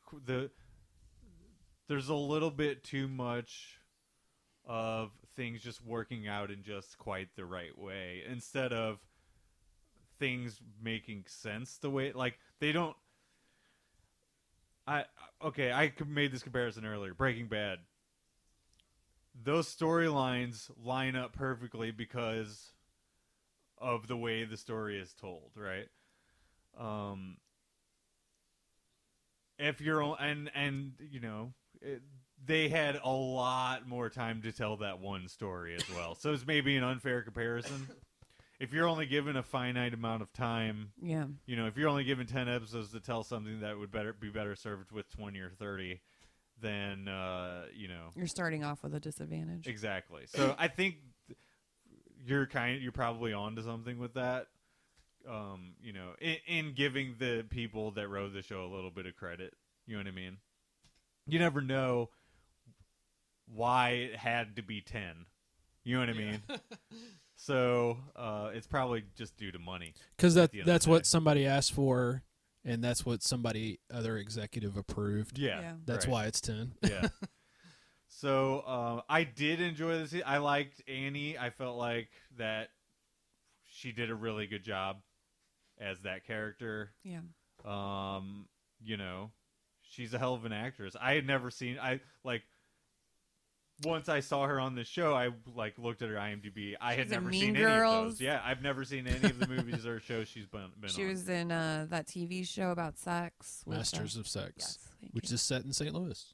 there's a little bit too much of things just working out in just quite the right way instead of things making sense the way like they don't. I made this comparison earlier. Breaking Bad. Those storylines line up perfectly because of the way the story is told, right? If you're they had a lot more time to tell that one story as well. So it's maybe an unfair comparison. If you're only given a finite amount of time, Yeah. if you're only given 10 episodes to tell something that would be better served with 20 or 30, then You're starting off with a disadvantage. exactly. So I think you're probably onto something with that. In giving the people that wrote the show a little bit of credit. You know what I mean? You never know why it had to be 10. You know what I mean? So it's probably just due to money. Because at the end of that's the what day. somebody asked for, and that's what other executive approved. Yeah. Yeah. That's right. why it's 10. Yeah. So I did enjoy this. I liked Annie. I felt like that she did a really good job as that character. Yeah. She's a hell of an actress. I had never seen. Once I saw her on the show, I looked at her IMDb. I had She's in never Mean seen any of Girls. those. Yeah, I've never seen any of the movies or shows she's been She on. was in that TV show about sex. with, Masters of Sex, Yes. Thank which you. is set in St. Louis.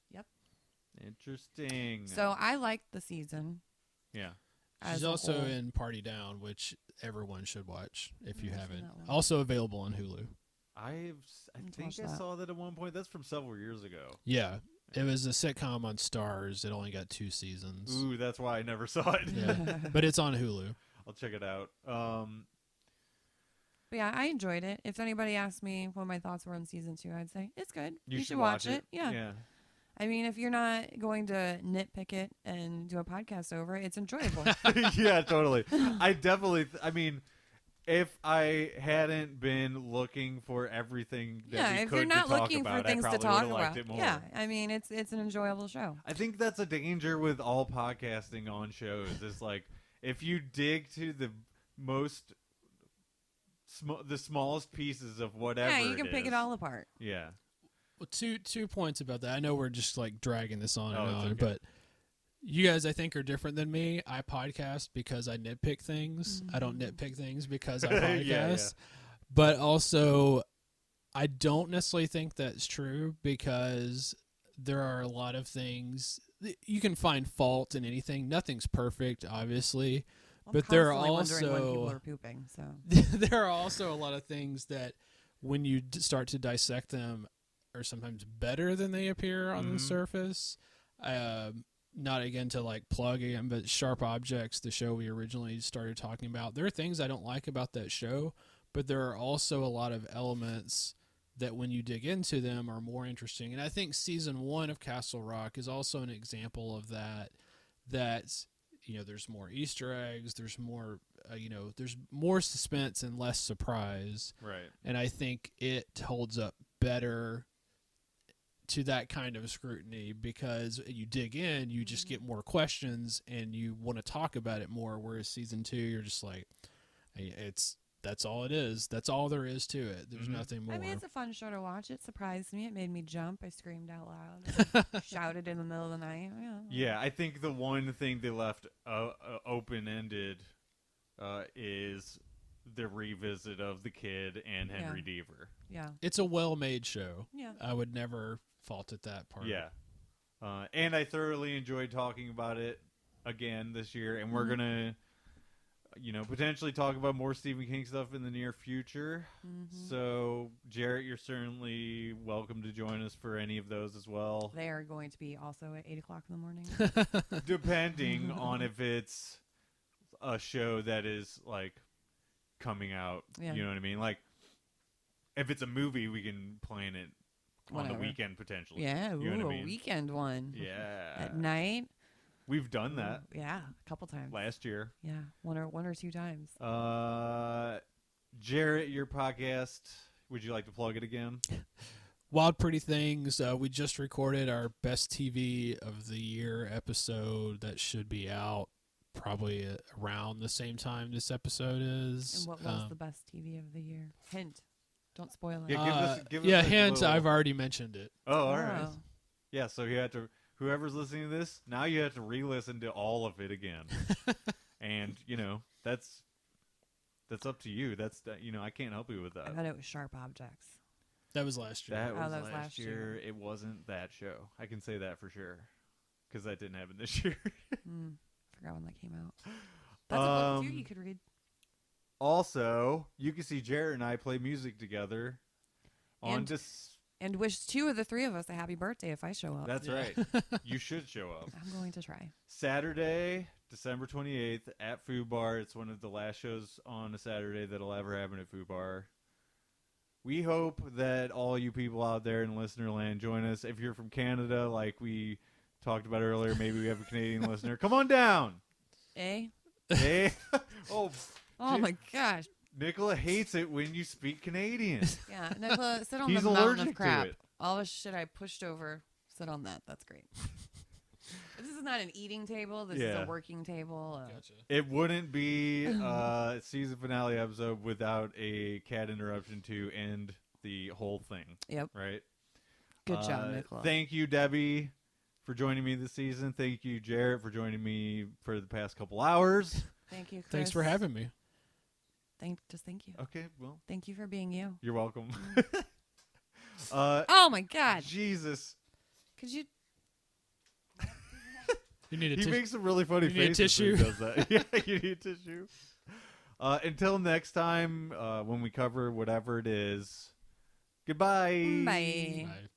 Interesting. So I liked the season. yeah. As She's a also whole. in Party Down, which everyone should watch if you Never seen haven't. that one. Also available on Hulu. I Let's think watch I that. saw that at one point. That's from several years ago. Yeah, It was a sitcom on Stars. It only got 2 seasons. Ooh, that's why I never saw it. Yeah, but it's on Hulu. I'll check it out. But yeah, I enjoyed it. If anybody asked me what my thoughts were on season 2, I'd say it's good. You should watch it. Yeah. Yeah. I mean, if you're not going to nitpick it and do a podcast over it, it's enjoyable. Yeah, totally. I mean, if I hadn't been looking for everything that we if could you're not to talk looking about, for things I to probably talk would have liked about, it more. yeah, I mean, it's an enjoyable show. I think that's a danger with all podcasting on shows. Is like if you dig to the most the smallest pieces of whatever. Yeah, you can pick it all apart. Yeah. Well, two points about that. I know we're just like dragging this on and it's on, okay. but you guys, I think, are different than me. I podcast because I nitpick things. I don't nitpick things because I podcast. Yeah. But also, I don't necessarily think that's true because there are a lot of things you can find fault in anything. Nothing's perfect, obviously. I'm But there are constantly wondering when people also are pooping. So there are also a lot of things that when you start to dissect them are sometimes better than they appear on the surface. Not again to like plug again, but Sharp Objects, the show we originally started talking about, there are things I don't like about that show, but there are also a lot of elements that when you dig into them are more interesting. And I think season 1 of Castle Rock is also an example of that. That's, there's more Easter eggs, there's more, there's more suspense and less surprise. Right. And I think it holds up better to that kind of scrutiny because you dig in, you just get more questions and you want to talk about it more. Whereas season 2, you're just like, that's all it is. That's all there is to it. There's nothing more. I mean, it's a fun show to watch. It surprised me. It made me jump. I screamed out loud, shouted in the middle of the night. Yeah, I think the one thing they left open-ended is the revisit of the kid and Henry Deaver. Yeah. It's a well-made show. Yeah. I would never fault at that part. Yeah. And I thoroughly enjoyed talking about it again this year, and we're going to, potentially talk about more Stephen King stuff in the near future. So, Jarret, you're certainly welcome to join us for any of those as well. They are going to be also at 8 o'clock in the morning. Depending on if it's a show that is, like, coming out. Yeah. You know what I mean? Like, if it's a movie, we can plan it on the weekend potentially. Yeah, you know what I a mean? weekend one. Yeah. At night. We've done that. Yeah, a couple times. Last year. Yeah, one or two times. Jarret, your podcast, would you like to plug it again? Wild Pretty Things. We just recorded our Best TV of the Year episode that should be out probably around the same time this episode is. And what was the best TV of the year? Hint. Don't spoil it. Yeah, give us a hint. little... I've already mentioned it. Oh, all right. Yeah, so you have to. Whoever's listening to this, now you have to re-listen to all of it again. And, that's up to you. I can't help you with that. I thought it was Sharp Objects. That was last year. That was, that was last year. It wasn't that show. I can say that for sure. Because that didn't happen this year. Forgot when that came out. That's a book, too, you could read. Also, you can see Jarret and I play music together on And wish 2 of the 3 of us a happy birthday if I show up. That's right. You should show up. I'm going to try. Saturday, December 28th at Food Bar. It's one of the last shows on a Saturday that'll ever happen at Food Bar. We hope that all you people out there in listener land join us. If you're from Canada, like we talked about earlier, maybe we have a Canadian listener. Come on down. Eh? Hey. Oh my gosh. Nicola hates it when you speak Canadian. Yeah, Nicola, sit on He's the mountain allergic of crap. to it. All the shit I pushed over, sit on that. That's great. This is not an eating table. This is a working table. Gotcha. It wouldn't be a season finale episode without a cat interruption to end the whole thing. Yep. Right? Good job, Nicola. Thank you, Debbie, for joining me this season. Thank you, Jarret, for joining me for the past couple hours. Thank you, Chris. Thanks for having me. Thank you. Okay, well. Thank you for being you. You're welcome. Oh, my God. Jesus. Could you... You need He makes some really funny you need a faces when tissue? he does that. Yeah, you need a tissue. Until next time, when we cover whatever it is, goodbye. Bye. Bye.